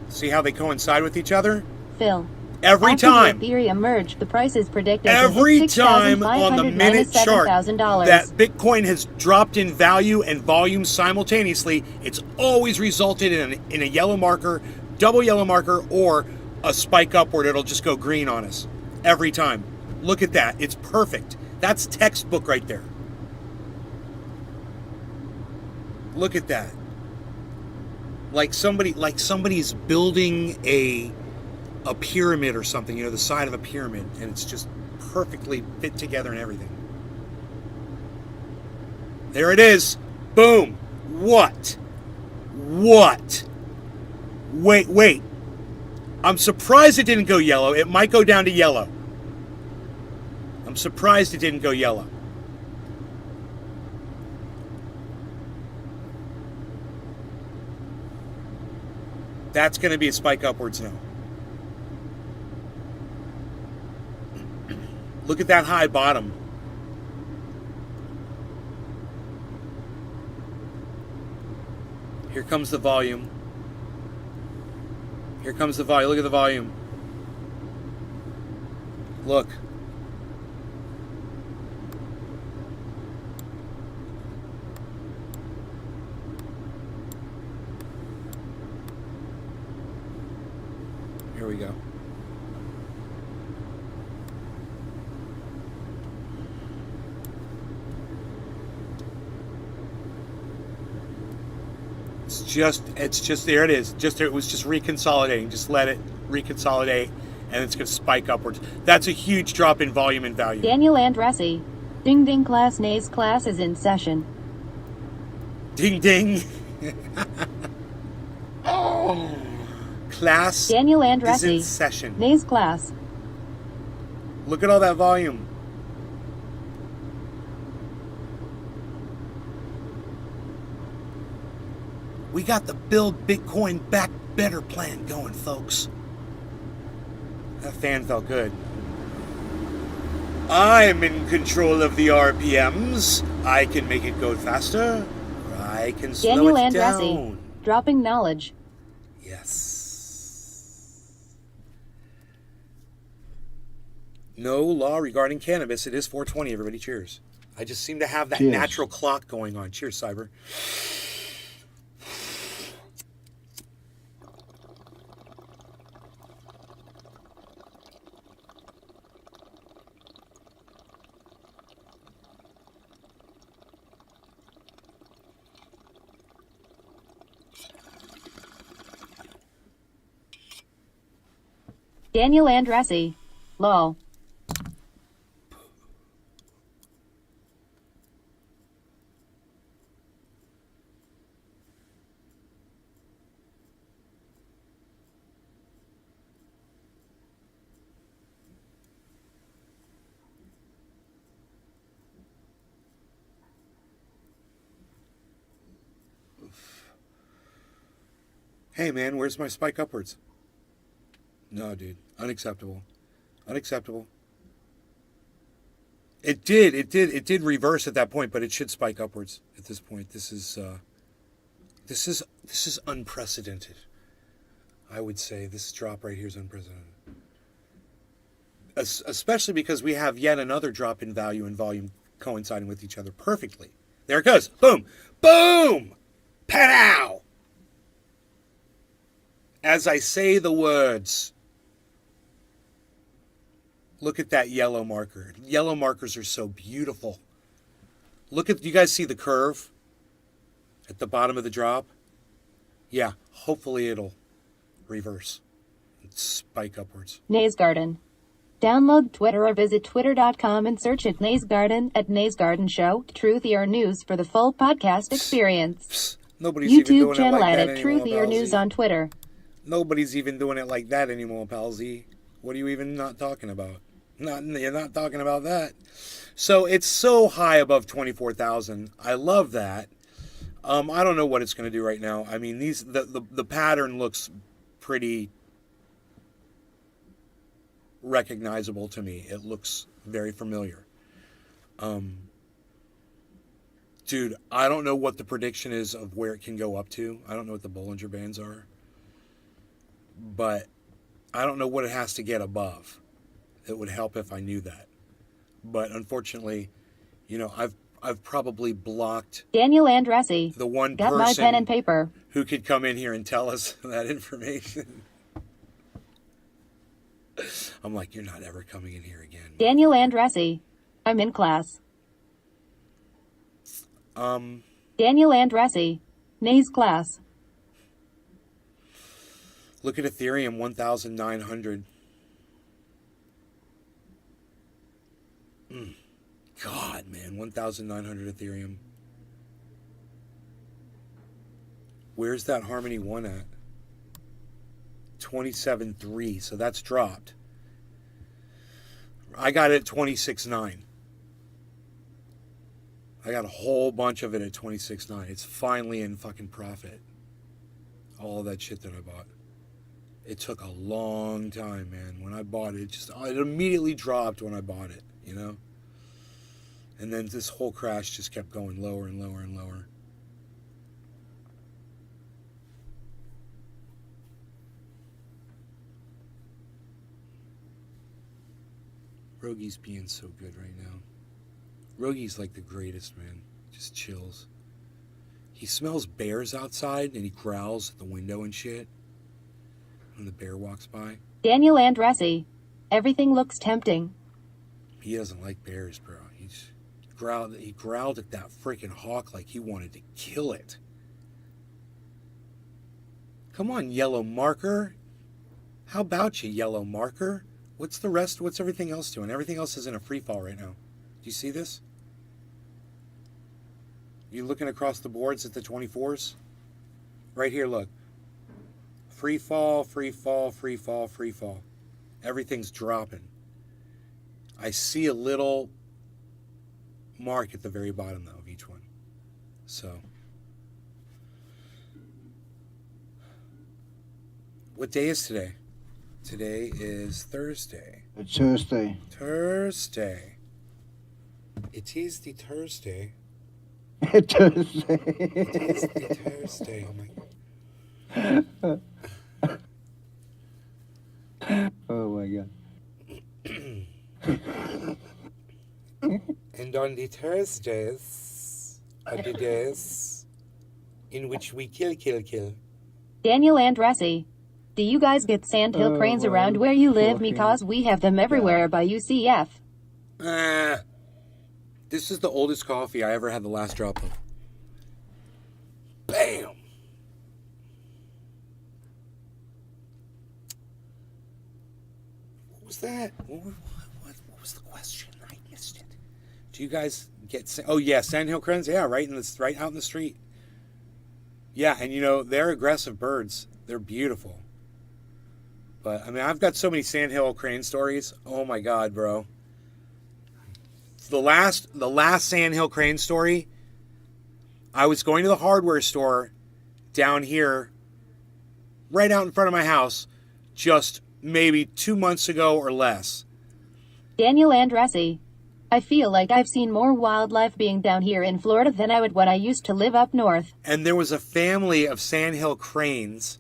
[SPEAKER 1] See how they coincide with each other?
[SPEAKER 2] Phil.
[SPEAKER 1] Every
[SPEAKER 2] After
[SPEAKER 1] time.
[SPEAKER 2] the Ethereum merge, the price is predicted
[SPEAKER 1] Every
[SPEAKER 2] to hit
[SPEAKER 1] time on the minute chart that
[SPEAKER 2] $6,597,000.
[SPEAKER 1] Bitcoin has dropped in value and volume simultaneously, it's always resulted in a yellow marker, double yellow marker, or a spike upward. It'll just go green on us. Every time. Look at that. It's perfect. That's textbook right there. Look at that. Like somebody's building a pyramid or something, the side of a pyramid, and it's just perfectly fit together and everything. There it is. Boom. What? Wait. I'm surprised it didn't go yellow. It might go down to yellow. I'm surprised it didn't go yellow. That's going to be a spike upwards now. Look at that high bottom. Here comes the volume. Here comes the volume. Look at the volume. Look. Here we go. It's just there it is. It was just reconsolidating. Just let it reconsolidate and it's going to spike upwards. That's a huge drop in volume and value.
[SPEAKER 2] Daniel Andressi. Ding ding class, Nays class is in session.
[SPEAKER 1] Ding ding. Oh. Class
[SPEAKER 2] Daniel
[SPEAKER 1] is in
[SPEAKER 2] Andressi.
[SPEAKER 1] session.
[SPEAKER 2] Nays class.
[SPEAKER 1] Look at all that volume. We got the Build Bitcoin Back Better plan going, folks. That fan felt good. I'm in control of the RPMs. I can make it go faster. Or I can slow
[SPEAKER 2] Daniel
[SPEAKER 1] it
[SPEAKER 2] Andressi.
[SPEAKER 1] down.
[SPEAKER 2] Dropping knowledge.
[SPEAKER 1] Yes. No law regarding cannabis. It is 420, everybody. Cheers. I just seem to have that
[SPEAKER 5] Cheers.
[SPEAKER 1] natural clock going on. Cheers, Cyber.
[SPEAKER 2] Daniel Andressi. Lol.
[SPEAKER 1] Hey, man, where's my spike upwards? No, dude. Unacceptable. Unacceptable. It did reverse at that point, but it should spike upwards at this point. This is unprecedented. I would say this drop right here is unprecedented. Especially because we have yet another drop in value and volume coinciding with each other perfectly. There it goes. Boom. Boom! Pow! As I say the words, look at that yellow marker. Yellow markers are so beautiful. Look at, you guys see the curve at the bottom of the drop? Yeah, hopefully it'll reverse and spike upwards.
[SPEAKER 2] Nays Garden. Download Twitter or visit twitter.com and search at Nays Garden at Nays Garden Show, Truthier News for the full podcast experience.
[SPEAKER 1] Nobody's even
[SPEAKER 2] YouTube
[SPEAKER 1] doing
[SPEAKER 2] channel
[SPEAKER 1] it like
[SPEAKER 2] at
[SPEAKER 1] that anymore,
[SPEAKER 2] Truthier News
[SPEAKER 1] Palsy.
[SPEAKER 2] on Twitter.
[SPEAKER 1] Nobody's even doing it like that anymore, Palsy. What are you even not talking about? You're not talking about that. So it's so high above 24,000. I love that. I don't know what it's going to do right now. I mean, the pattern looks pretty recognizable to me. It looks very familiar. Dude, I don't know what the prediction is of where it can go up to. I don't know what the Bollinger Bands are. But I don't know what it has to get above. It would help if I knew that. But unfortunately, you know, I've probably blocked
[SPEAKER 2] Daniel Andressi.
[SPEAKER 1] the one
[SPEAKER 2] Got
[SPEAKER 1] person
[SPEAKER 2] my pen and paper.
[SPEAKER 1] who could come in here and tell us that information. I'm like, you're not ever coming in here again.
[SPEAKER 2] Daniel Andressi. I'm in class. Daniel Andressi. Nays class.
[SPEAKER 1] Look at Ethereum, 1,900. God, man, 1,900 Ethereum. Where's that Harmony 1 at? 27.3, so that's dropped. I got it at 26.9. I got a whole bunch of it at 26.9. It's finally in fucking profit. All of that shit that I bought. It took a long time, man. When I bought it, it immediately dropped when I bought it, you know? And then this whole crash just kept going lower and lower and lower. Rogi's being so good right now. Rogi's like the greatest, man. Just chills. He smells bears outside and he growls at the window and shit when the bear walks by.
[SPEAKER 2] Daniel Andressi. Everything looks tempting.
[SPEAKER 1] He doesn't like bears, bro. He growled at that freaking hawk like he wanted to kill it. Come on, yellow marker. How about you, yellow marker? What's the rest? What's everything else doing? Everything else is in a free fall right now. Do you see this? You looking across the boards at the 24s? Right here, look. Free fall, free fall, free fall, free fall. Everything's dropping. I see a little mark at the very bottom, though, of each one. So, what day is today? Today is Thursday.
[SPEAKER 5] It's Thursday.
[SPEAKER 1] Thursday. It is the Thursday.
[SPEAKER 5] Thursday.
[SPEAKER 1] It is the Thursday. Oh my.
[SPEAKER 5] Oh my God.
[SPEAKER 1] And on the Thursdays are the days in which we kill.
[SPEAKER 2] Daniel Andressi. Do you guys get sandhill cranes around where you live? Because we have them everywhere by UCF.
[SPEAKER 1] This is the oldest coffee I ever had the last drop of. Bam! What was that? What was the question? I missed it. Do you guys get... Oh, yeah, sandhill cranes? Yeah, right out in the street. Yeah, and you know, they're aggressive birds. They're beautiful. But, I mean, I've got so many sandhill crane stories. Oh, my God, bro. The last sandhill crane story, I was going to the hardware store down here, right out in front of my house, just maybe 2 months ago or less.
[SPEAKER 2] Daniel Andressi. I feel like I've seen more wildlife being down here in Florida than I would when I used to live up north.
[SPEAKER 1] And there was a family of sandhill cranes.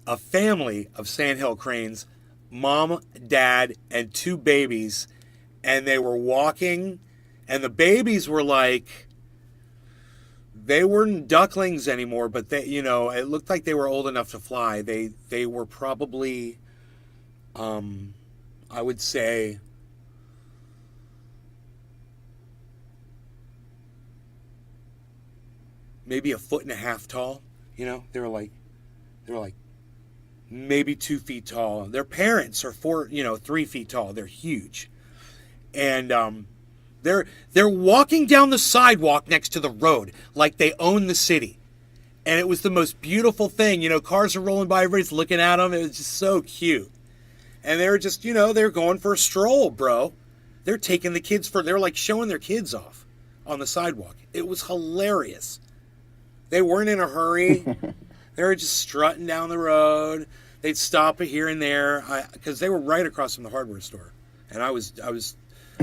[SPEAKER 1] A family of sandhill cranes. Mom, dad, and 2 babies. And they were walking. And the babies were like... They weren't ducklings anymore, but they, you know, it looked like they were old enough to fly. They were probably... I would say maybe 1.5 feet tall. You know, they were like maybe 2 feet tall. Their parents are 3 feet tall. They're huge, and they're walking down the sidewalk next to the road like they own the city. And it was the most beautiful thing. You know, cars are rolling by, everybody's looking at them. It was just so cute. And they were just, you know, they're going for a stroll, bro. They're taking the kids they're like showing their kids off on the sidewalk. It was hilarious. They weren't in a hurry. They were just strutting down the road. They'd stop here and there because they were right across from the hardware store. And I was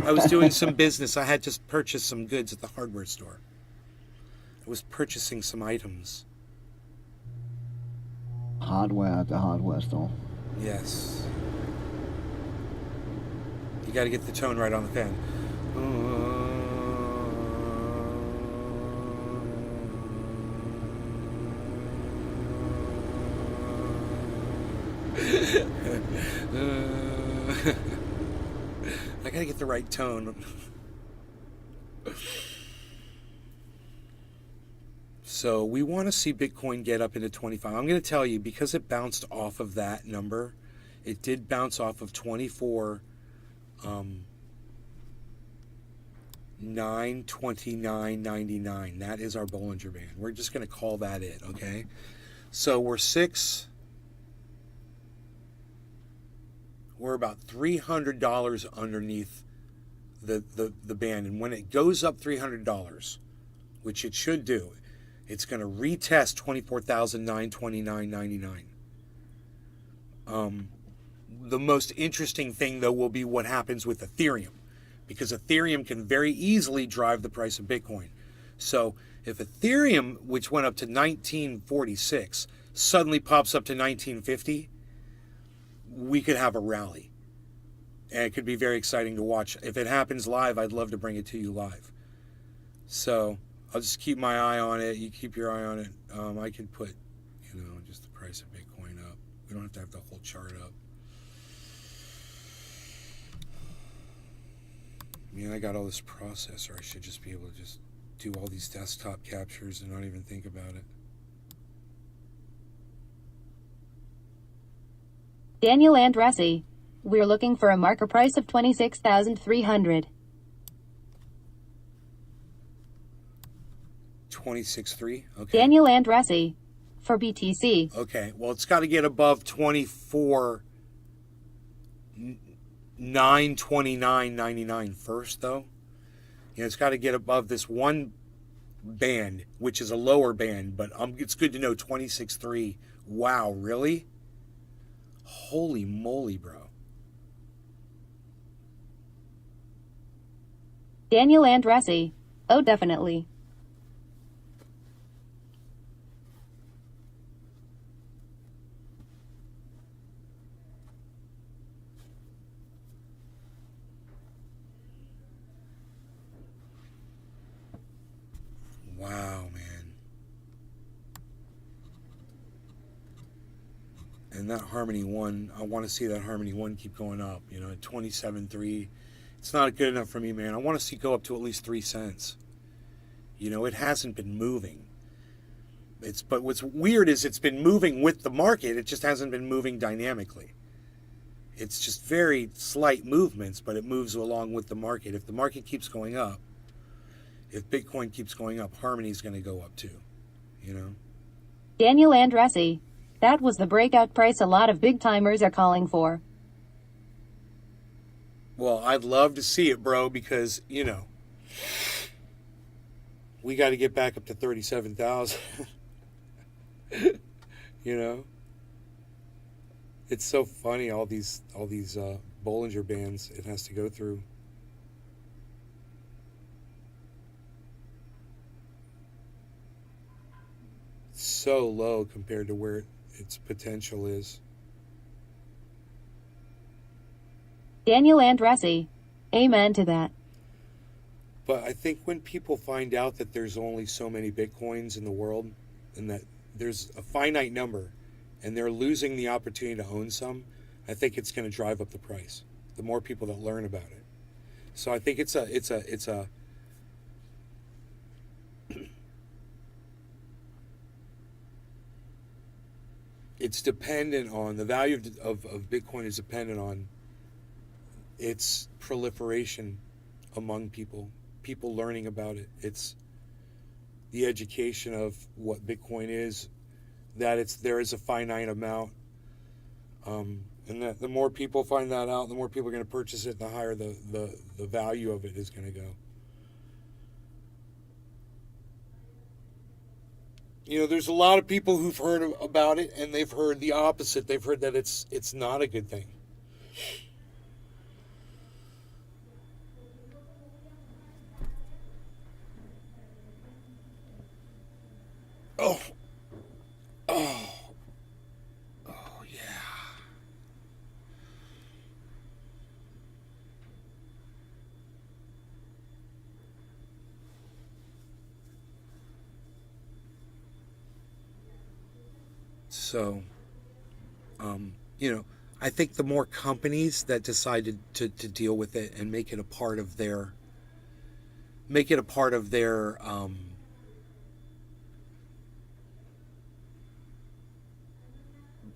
[SPEAKER 1] I was doing some business. I had just purchased some goods at the hardware store. I was purchasing some items.
[SPEAKER 5] Hardware at the hardware store.
[SPEAKER 1] Yes. You got to get the tone right on the pen. I got to get the right tone. So we want to see Bitcoin get up into 25. I'm going to tell you, because it bounced off of that number, it did bounce off of 24, 929.99. That is our Bollinger Band. We're just going to call that it, okay? So we're about $300 underneath the band. And when it goes up $300, which it should do, it's going to retest 24,929.99. The most interesting thing, though, will be what happens with Ethereum, because Ethereum can very easily drive the price of Bitcoin. So if Ethereum, which went up to 1946, suddenly pops up to 1950, we could have a rally. And it could be very exciting to watch. If it happens live, I'd love to bring it to you live. So I'll just keep my eye on it. You keep your eye on it. I can put, just the price of Bitcoin up. We don't have the whole chart up. I got all this processor. I should just be able to just do all these desktop captures and not even think about it.
[SPEAKER 2] Daniel Andressi. We're looking for a marker price of 26,300.
[SPEAKER 1] 26.3. Okay.
[SPEAKER 2] Daniel Andressi. For BTC.
[SPEAKER 1] Okay. Well, it's got to get above 24,929.99 first, though. It's got to get above this one band, which is a lower band, but it's good to know 26.3. Wow, really? Holy moly, bro.
[SPEAKER 2] Daniel Andressi. Oh, definitely.
[SPEAKER 1] Wow, man. And that Harmony 1, I want to see that Harmony 1 keep going up, at 27.3. It's not good enough for me, man. I want to see it go up to at least 3 cents. It hasn't been moving. But what's weird is it's been moving with the market. It just hasn't been moving dynamically. It's just very slight movements, but it moves along with the market. If the market keeps going up, if Bitcoin keeps going up, Harmony's going to go up too,
[SPEAKER 2] Daniel Andressi. That was the breakout price a lot of big timers are calling for.
[SPEAKER 1] Well, I'd love to see it, bro, because, we got to get back up to 37,000. It's so funny, all these Bollinger Bands it has to go through. So low compared to where its potential is.
[SPEAKER 2] Daniel Andressi. Amen to that.
[SPEAKER 1] But I think when people find out that there's only so many Bitcoins in the world and that there's a finite number and they're losing the opportunity to own some, I think it's going to drive up the price. The more people that learn about it. So I think it's dependent on, the value of Bitcoin is dependent on its proliferation among people learning about it. It's the education of what Bitcoin is, that there is a finite amount, and that the more people find that out, the more people are going to purchase it, the higher the value of it is going to go. There's a lot of people who've heard about it, and they've heard the opposite. They've heard that it's not a good thing. So, I think the more companies that decided to deal with it and make it a part of their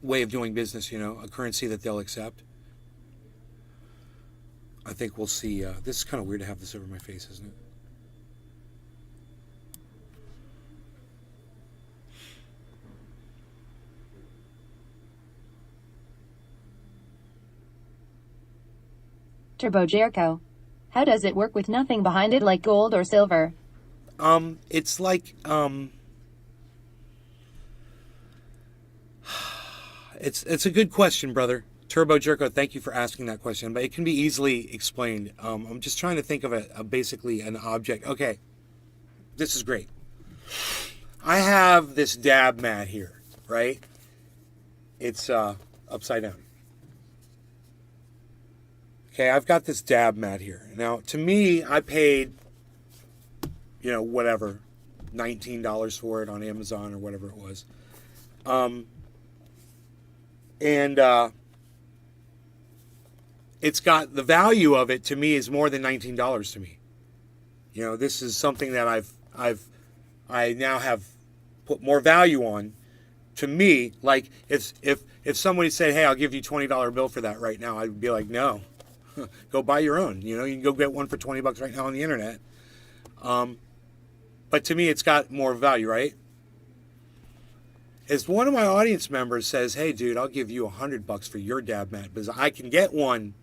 [SPEAKER 1] way of doing business, a currency that they'll accept, I think we'll see. This is kind of weird to have this over my face, isn't it?
[SPEAKER 2] Turbo Jericho. How does it work with nothing behind it like gold or silver?
[SPEAKER 1] It's like, it's a good question, brother. Turbo Jericho, thank you for asking that question, but it can be easily explained. I'm just trying to think of basically an object. Okay, this is great. I have this dab mat here, right? It's upside down. Okay, I've got this dab mat here. Now, to me, I paid, whatever, $19 for it on Amazon or whatever it was. It's got the value of it to me is more than $19 to me. This is something that I now have put more value on. To me, like if somebody said, "Hey, I'll give you $20 bill for that right now," I'd be like, "No, go buy your own." You can go get one for $20 right now on the internet. But to me, it's got more value, right? As one of my audience members says, "Hey, dude, I'll give you $100 for your dab mat because I can get one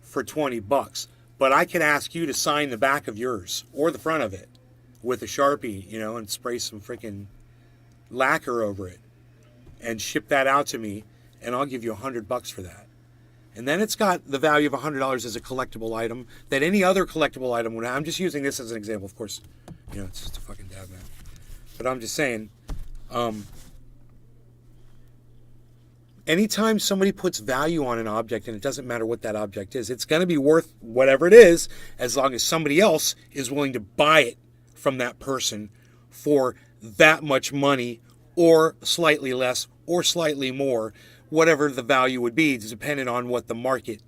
[SPEAKER 1] for $20, but I can ask you to sign the back of yours or the front of it with a Sharpie, and spray some freaking lacquer over it and ship that out to me, and I'll give you $100 for that." And then it's got the value of $100 as a collectible item that any other collectible item would have. I'm just using this as an example, of course. It's just a fucking dab mat. But I'm just saying, anytime somebody puts value on an object, and it doesn't matter what that object is, it's going to be worth whatever it is, as long as somebody else is willing to buy it from that person for that much money, or slightly less, or slightly more, whatever the value would be, depending on what the market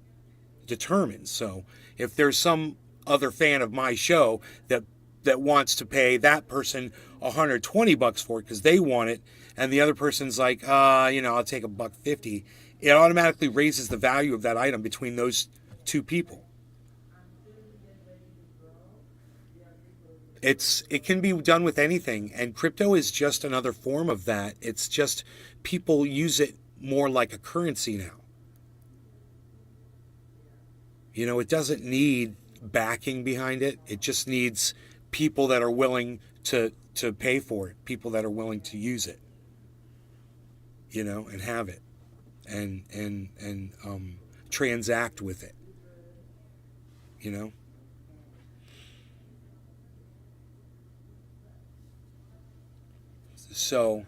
[SPEAKER 1] determines. So if there's some other fan of my show that wants to pay that person $120 for it because they want it, and the other person's like, I'll take $150, it automatically raises the value of that item between those two people. It can be done with anything, and crypto is just another form of that. It's just people use it more like a currency now. It doesn't need backing behind it. It just needs people that are willing to pay for it, people that are willing to use it, and have it, and transact with it, So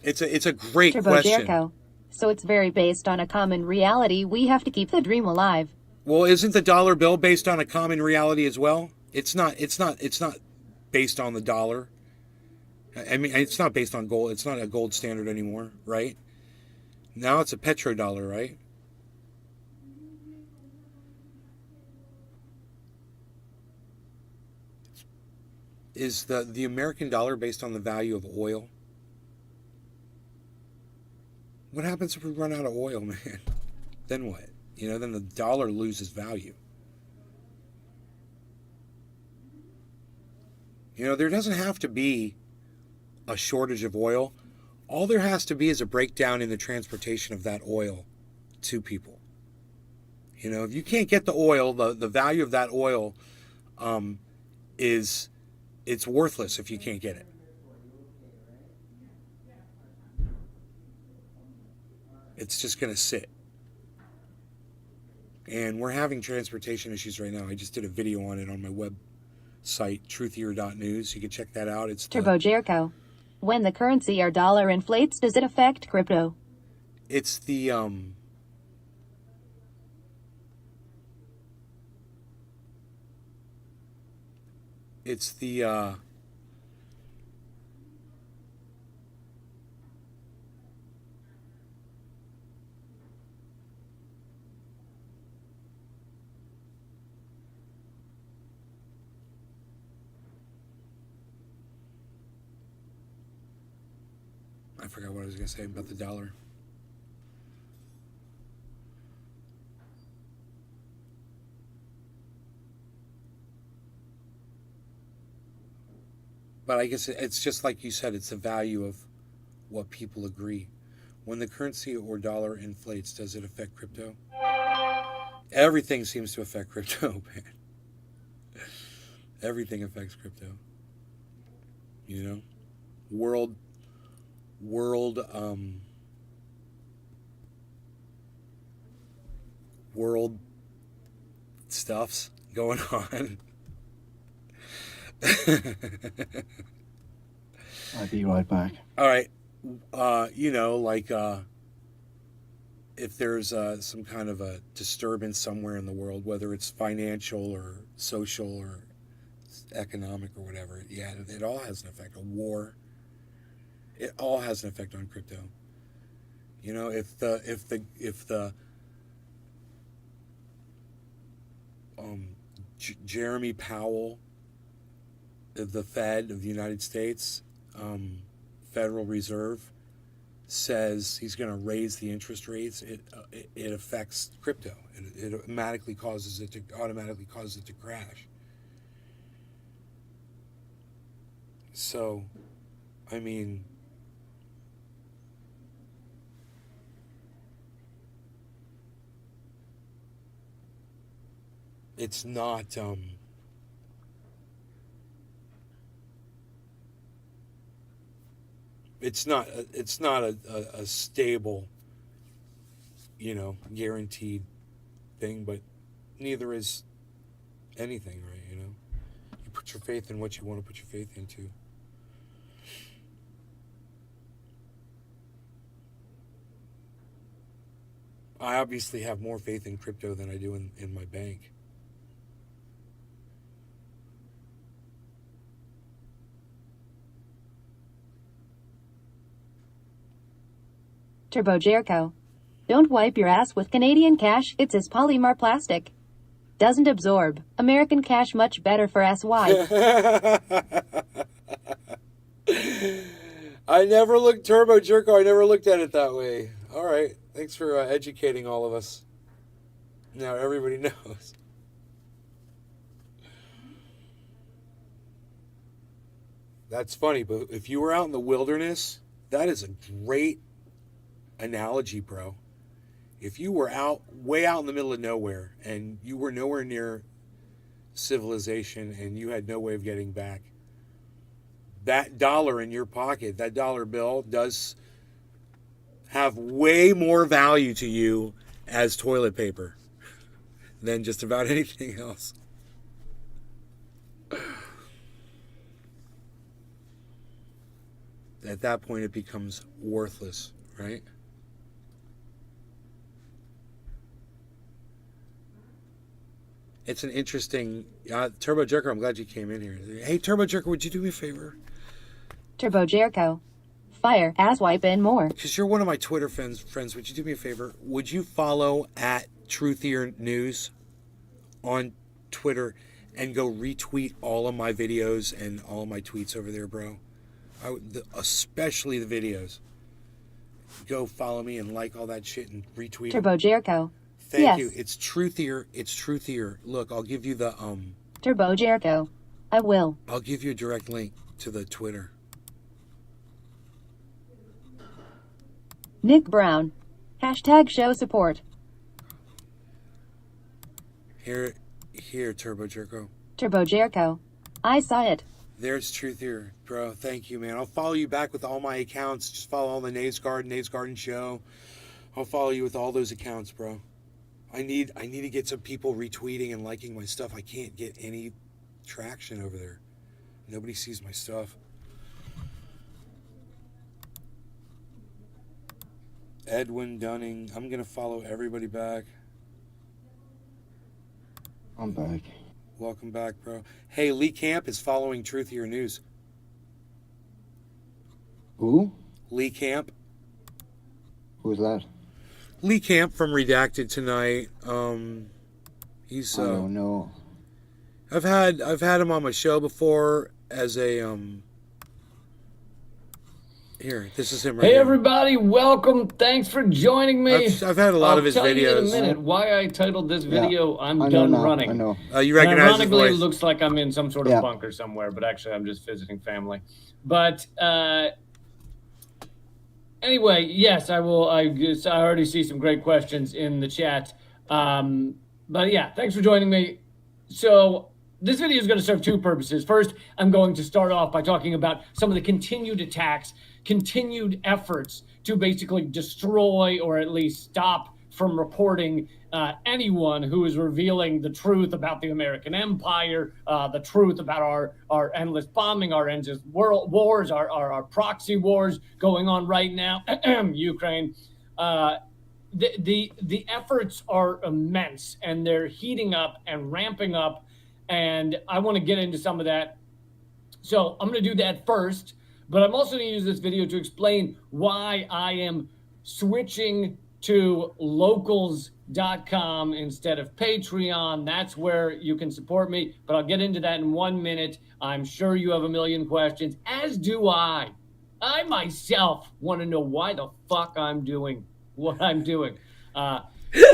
[SPEAKER 1] it's a great
[SPEAKER 2] Turbo
[SPEAKER 1] question.
[SPEAKER 2] Jericho. So it's very based on a common reality. We have to keep the dream alive.
[SPEAKER 1] Well, isn't the dollar bill based on a common reality as well? It's not based on the dollar. I mean, it's not based on gold. It's not a gold standard anymore, right? Now it's a petrodollar, right? Is the American dollar based on the value of oil? What happens if we run out of oil, man? Then what? Then the dollar loses value. There doesn't have to be a shortage of oil. All there has to be is a breakdown in the transportation of that oil to people. If you can't get the oil, the value of that oil it's worthless if you can't get it. It's just going to sit. And we're having transportation issues right now. I just did a video on it on my website, truthier.news. You can check that out. It's
[SPEAKER 2] Turbo Jericho. When the currency or dollar inflates, does it affect crypto?
[SPEAKER 1] It's the I forgot what I was going to say about the dollar. But I guess it's just like you said, it's the value of what people agree. When the currency or dollar inflates, does it affect crypto? Everything seems to affect crypto, man. Everything affects crypto. You know? World stuffs going on.
[SPEAKER 5] I'll be right back.
[SPEAKER 1] All right. If there's some kind of a disturbance somewhere in the world, whether it's financial or social or economic or whatever, yeah, it all has an effect. A war, it all has an effect on crypto. You know, if the Jeremy Powell of the Fed of the United States, Federal Reserve, says he's going to raise the interest rates, it affects crypto. It automatically causes it to crash. So, I mean, it's not a stable, guaranteed thing, but neither is anything, right? You put your faith in what you want to put your faith into. I obviously have more faith in crypto than I do in my bank.
[SPEAKER 2] Turbo Jericho. Don't wipe your ass with Canadian cash, it's as polymer plastic. Doesn't absorb. American cash much better for SY.
[SPEAKER 1] Turbo Jerko, I never looked at it that way. All right. Thanks for educating all of us. Now everybody knows. That's funny, but if you were out in the wilderness, that is a great analogy, bro. If you were way out in the middle of nowhere and you were nowhere near civilization and you had no way of getting back, that dollar in your pocket, that dollar bill, does have way more value to you as toilet paper than just about anything else. At that point, it becomes worthless, right? It's an interesting... Turbo Jerker, I'm glad you came in here. Hey, Turbo Jerker, would you do me a favor?
[SPEAKER 2] Turbo Jericho. Fire, ass wipe, and more.
[SPEAKER 1] Because you're one of my Twitter friends, would you do me a favor? Would you follow at Truthier News on Twitter and go retweet all of my videos and all of my tweets over there, bro? Especially the videos. Go follow me and like all that shit and retweet
[SPEAKER 2] Turbo Jericho.
[SPEAKER 1] Thank you. It's Truthier. Look, I'll give you the
[SPEAKER 2] Turbo Jericho. I will.
[SPEAKER 1] I'll give you a direct link to the Twitter.
[SPEAKER 2] Nick Brown. Hashtag show support.
[SPEAKER 1] Here, Turbo Jerko.
[SPEAKER 2] Turbo Jericho. I saw it.
[SPEAKER 1] There's Truthier, bro. Thank you, man. I'll follow you back with all my accounts. Just follow all the Nays Garden Show. I'll follow you with all those accounts, bro. I need to get some people retweeting and liking my stuff. I can't get any traction over there. Nobody sees my stuff. Edwin Dunning. I'm going to follow everybody back.
[SPEAKER 5] I'm back.
[SPEAKER 1] Welcome back, bro. Hey, Lee Camp is following Truthier News.
[SPEAKER 5] Who?
[SPEAKER 1] Lee Camp.
[SPEAKER 5] Who's that?
[SPEAKER 1] Lee Camp from Redacted Tonight. He's
[SPEAKER 5] I don't know.
[SPEAKER 1] I've had him on my show before as a Here, this is him right
[SPEAKER 7] Hey
[SPEAKER 1] here.
[SPEAKER 7] everybody, welcome. Thanks for joining me.
[SPEAKER 1] I've had a lot of his
[SPEAKER 7] I'll tell you in a
[SPEAKER 1] videos.
[SPEAKER 7] minute why I titled this video, I'm
[SPEAKER 5] I know
[SPEAKER 7] done
[SPEAKER 5] now,
[SPEAKER 7] running.
[SPEAKER 5] I know.
[SPEAKER 1] You recognize his
[SPEAKER 7] ironically, it
[SPEAKER 1] voice.
[SPEAKER 7] looks like I'm in some sort of
[SPEAKER 5] Yeah.
[SPEAKER 7] bunker somewhere, but actually I'm just visiting family. But anyway, yes, I will. I already see some great questions in the chat. But yeah, thanks for joining me. So this video is going to serve two purposes. First, I'm going to start off by talking about some of the continued attacks, continued efforts to basically destroy or at least stop from reporting anyone who is revealing the truth about the American empire, the truth about our endless bombing, our endless world wars, our proxy wars going on right now, Ukraine. The efforts are immense, and they're heating up and ramping up, and I want to get into some of that. So I'm going to do that first, but I'm also going to use this video to explain why I am switching to locals.com instead of Patreon. That's where you can support me, but I'll get into that in 1 minute. I'm sure you have a million questions, as do I. I myself want to know why the fuck I'm doing what I'm doing.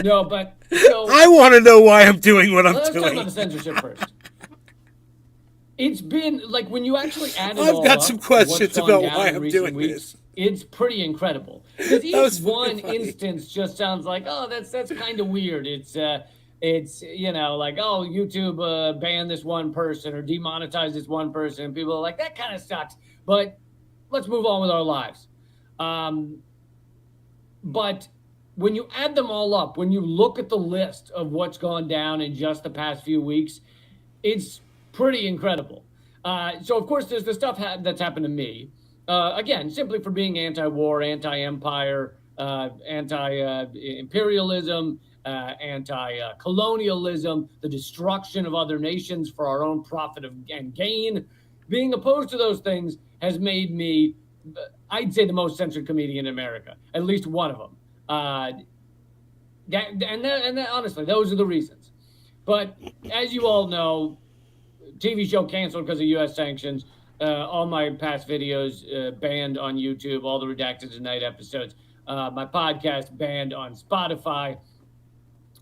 [SPEAKER 7] No, but so
[SPEAKER 1] I want to know why I'm doing what I'm
[SPEAKER 7] let's
[SPEAKER 1] doing.
[SPEAKER 7] talk about the censorship first. It's been like when you actually add it
[SPEAKER 1] I've
[SPEAKER 7] all
[SPEAKER 1] got
[SPEAKER 7] up,
[SPEAKER 1] some questions
[SPEAKER 7] what's gone
[SPEAKER 1] about
[SPEAKER 7] down
[SPEAKER 1] why
[SPEAKER 7] in
[SPEAKER 1] I'm
[SPEAKER 7] recent
[SPEAKER 1] doing
[SPEAKER 7] weeks,
[SPEAKER 1] this.
[SPEAKER 7] It's pretty incredible. Because
[SPEAKER 1] was
[SPEAKER 7] each
[SPEAKER 1] pretty
[SPEAKER 7] one
[SPEAKER 1] funny.
[SPEAKER 7] instance just sounds like, oh, that's kind of weird. It's you know, like, oh, YouTube banned this one person or demonetized this one person, and people are like, that kind of sucks. But let's move on with our lives. But when you add them all up, when you look at the list of what's gone down in just the past few weeks, it's pretty incredible. So, of course, there's the stuff that's happened to me. Again, simply for being anti-war, anti-empire, anti-imperialism, anti-colonialism, the destruction of other nations for our own profit and gain. Being opposed to those things has made me, I'd say, the most censored comedian in America, at least one of them. Honestly, those are the reasons. But as you all know, TV show canceled because of U.S. sanctions. All my past videos banned on YouTube, all the Redacted Tonight episodes. My podcast banned on Spotify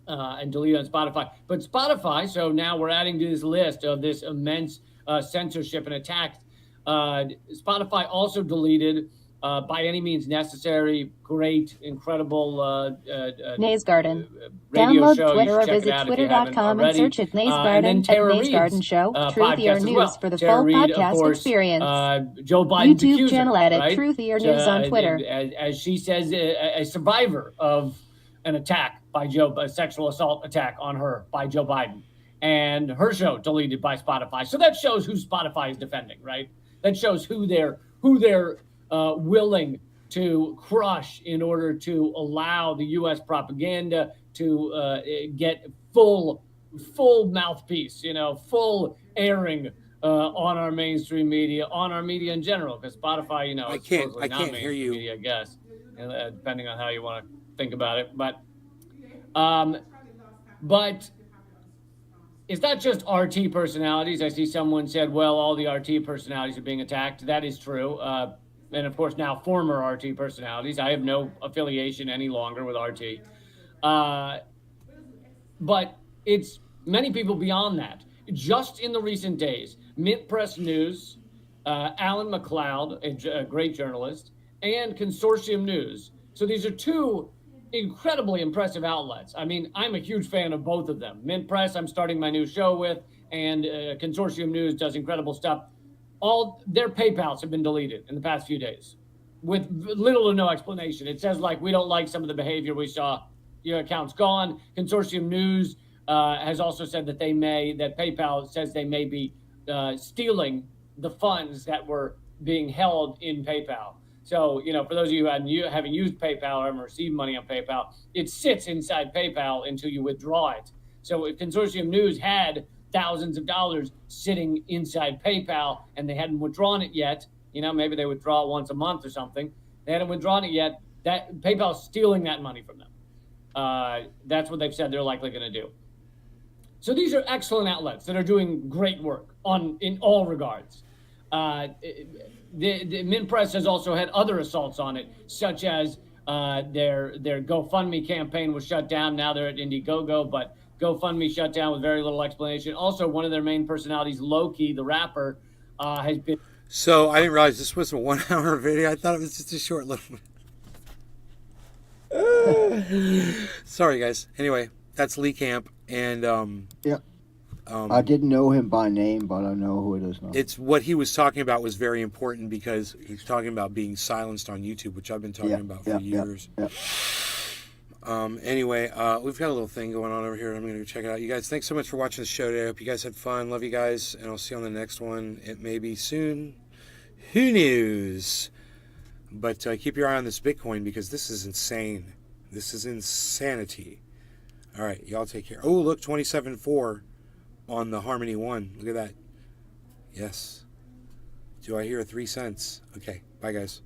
[SPEAKER 7] and deleted on Spotify. But Spotify, so now we're adding to this list of this immense censorship and attacks. Spotify also deleted By Any Means Necessary, great, incredible
[SPEAKER 2] Nays Garden.
[SPEAKER 7] radio
[SPEAKER 2] Download
[SPEAKER 7] show.
[SPEAKER 2] Twitter
[SPEAKER 7] You
[SPEAKER 2] or
[SPEAKER 7] should check
[SPEAKER 2] visit
[SPEAKER 7] it out if you haven't
[SPEAKER 2] twitter.com and
[SPEAKER 7] already.
[SPEAKER 2] search at Nays
[SPEAKER 7] And
[SPEAKER 2] Garden
[SPEAKER 7] then
[SPEAKER 2] at
[SPEAKER 7] Tara
[SPEAKER 2] Nays
[SPEAKER 7] Reid's,
[SPEAKER 2] Garden Show,
[SPEAKER 7] podcast
[SPEAKER 2] Truthier
[SPEAKER 7] as
[SPEAKER 2] News
[SPEAKER 7] well.
[SPEAKER 2] for the
[SPEAKER 7] Tara
[SPEAKER 2] full
[SPEAKER 7] Reid, of
[SPEAKER 2] podcast
[SPEAKER 7] course,
[SPEAKER 2] experience.
[SPEAKER 7] Joe Biden's
[SPEAKER 2] YouTube
[SPEAKER 7] accuser,
[SPEAKER 2] channel at
[SPEAKER 7] right?
[SPEAKER 2] Truthier News on Twitter.
[SPEAKER 7] As she says, a survivor of an attack by a sexual assault attack on her by Joe Biden. And her show deleted by Spotify. So that shows who Spotify is defending, right? That shows who they're willing to crush in order to allow the U.S. propaganda to get full mouthpiece, full airing on our mainstream media, on our media in general. Because Spotify,
[SPEAKER 1] I
[SPEAKER 7] is
[SPEAKER 1] can't
[SPEAKER 7] supposedly not
[SPEAKER 1] hear
[SPEAKER 7] mainstream
[SPEAKER 1] you.
[SPEAKER 7] media, I guess, depending on how you want to think about it. But it's not just RT personalities. I see someone said, well, all the RT personalities are being attacked. That is true. And of course, now former RT personalities. I have no affiliation any longer with RT. But it's many people beyond that. Just in the recent days, Mint Press News, Alan McLeod, a great journalist, and Consortium News. So these are two incredibly impressive outlets. I mean, I'm a huge fan of both of them. Mint Press, I'm starting my new show with, and Consortium News does incredible stuff. All their PayPals have been deleted in the past few days with little or no explanation. It says, like, we don't like some of the behavior we saw. Your account's gone. Consortium News has also said that PayPal says they may be stealing the funds that were being held in PayPal. So, for those of you who haven't used PayPal or haven't received money on PayPal, it sits inside PayPal until you withdraw it. So if Consortium News had thousands of dollars sitting inside PayPal and they hadn't withdrawn it yet, maybe they withdraw it once a month or something. They hadn't withdrawn it yet. That PayPal's stealing that money from them. That's what they've said they're likely going to do. So these are excellent outlets that are doing great work in all regards. The Mint Press has also had other assaults on it, such as their GoFundMe campaign was shut down. Now they're at Indiegogo, but GoFundMe shut down with very little explanation. Also, one of their main personalities, Loki, the rapper, has been.
[SPEAKER 1] So I didn't realize this was a 1 hour video. I thought it was just a short little. Sorry, guys. Anyway, that's Lee Camp, and
[SPEAKER 5] yeah. I didn't know him by name, but I know who it is now.
[SPEAKER 1] It's what he was talking about was very important because he's talking about being silenced on YouTube, which I've been talking about for years. Anyway, we've got a little thing going on over here. I'm going to go check it out. You guys, thanks so much for watching the show today. I hope you guys had fun. Love you guys, and I'll see you on the next one. It may be soon. Who knows? But keep your eye on this Bitcoin because this is insane. This is insanity. All right, y'all take care. Oh, look, 27.4 on the Harmony One. Look at that. Yes. Do I hear 3 cents? Okay, bye, guys.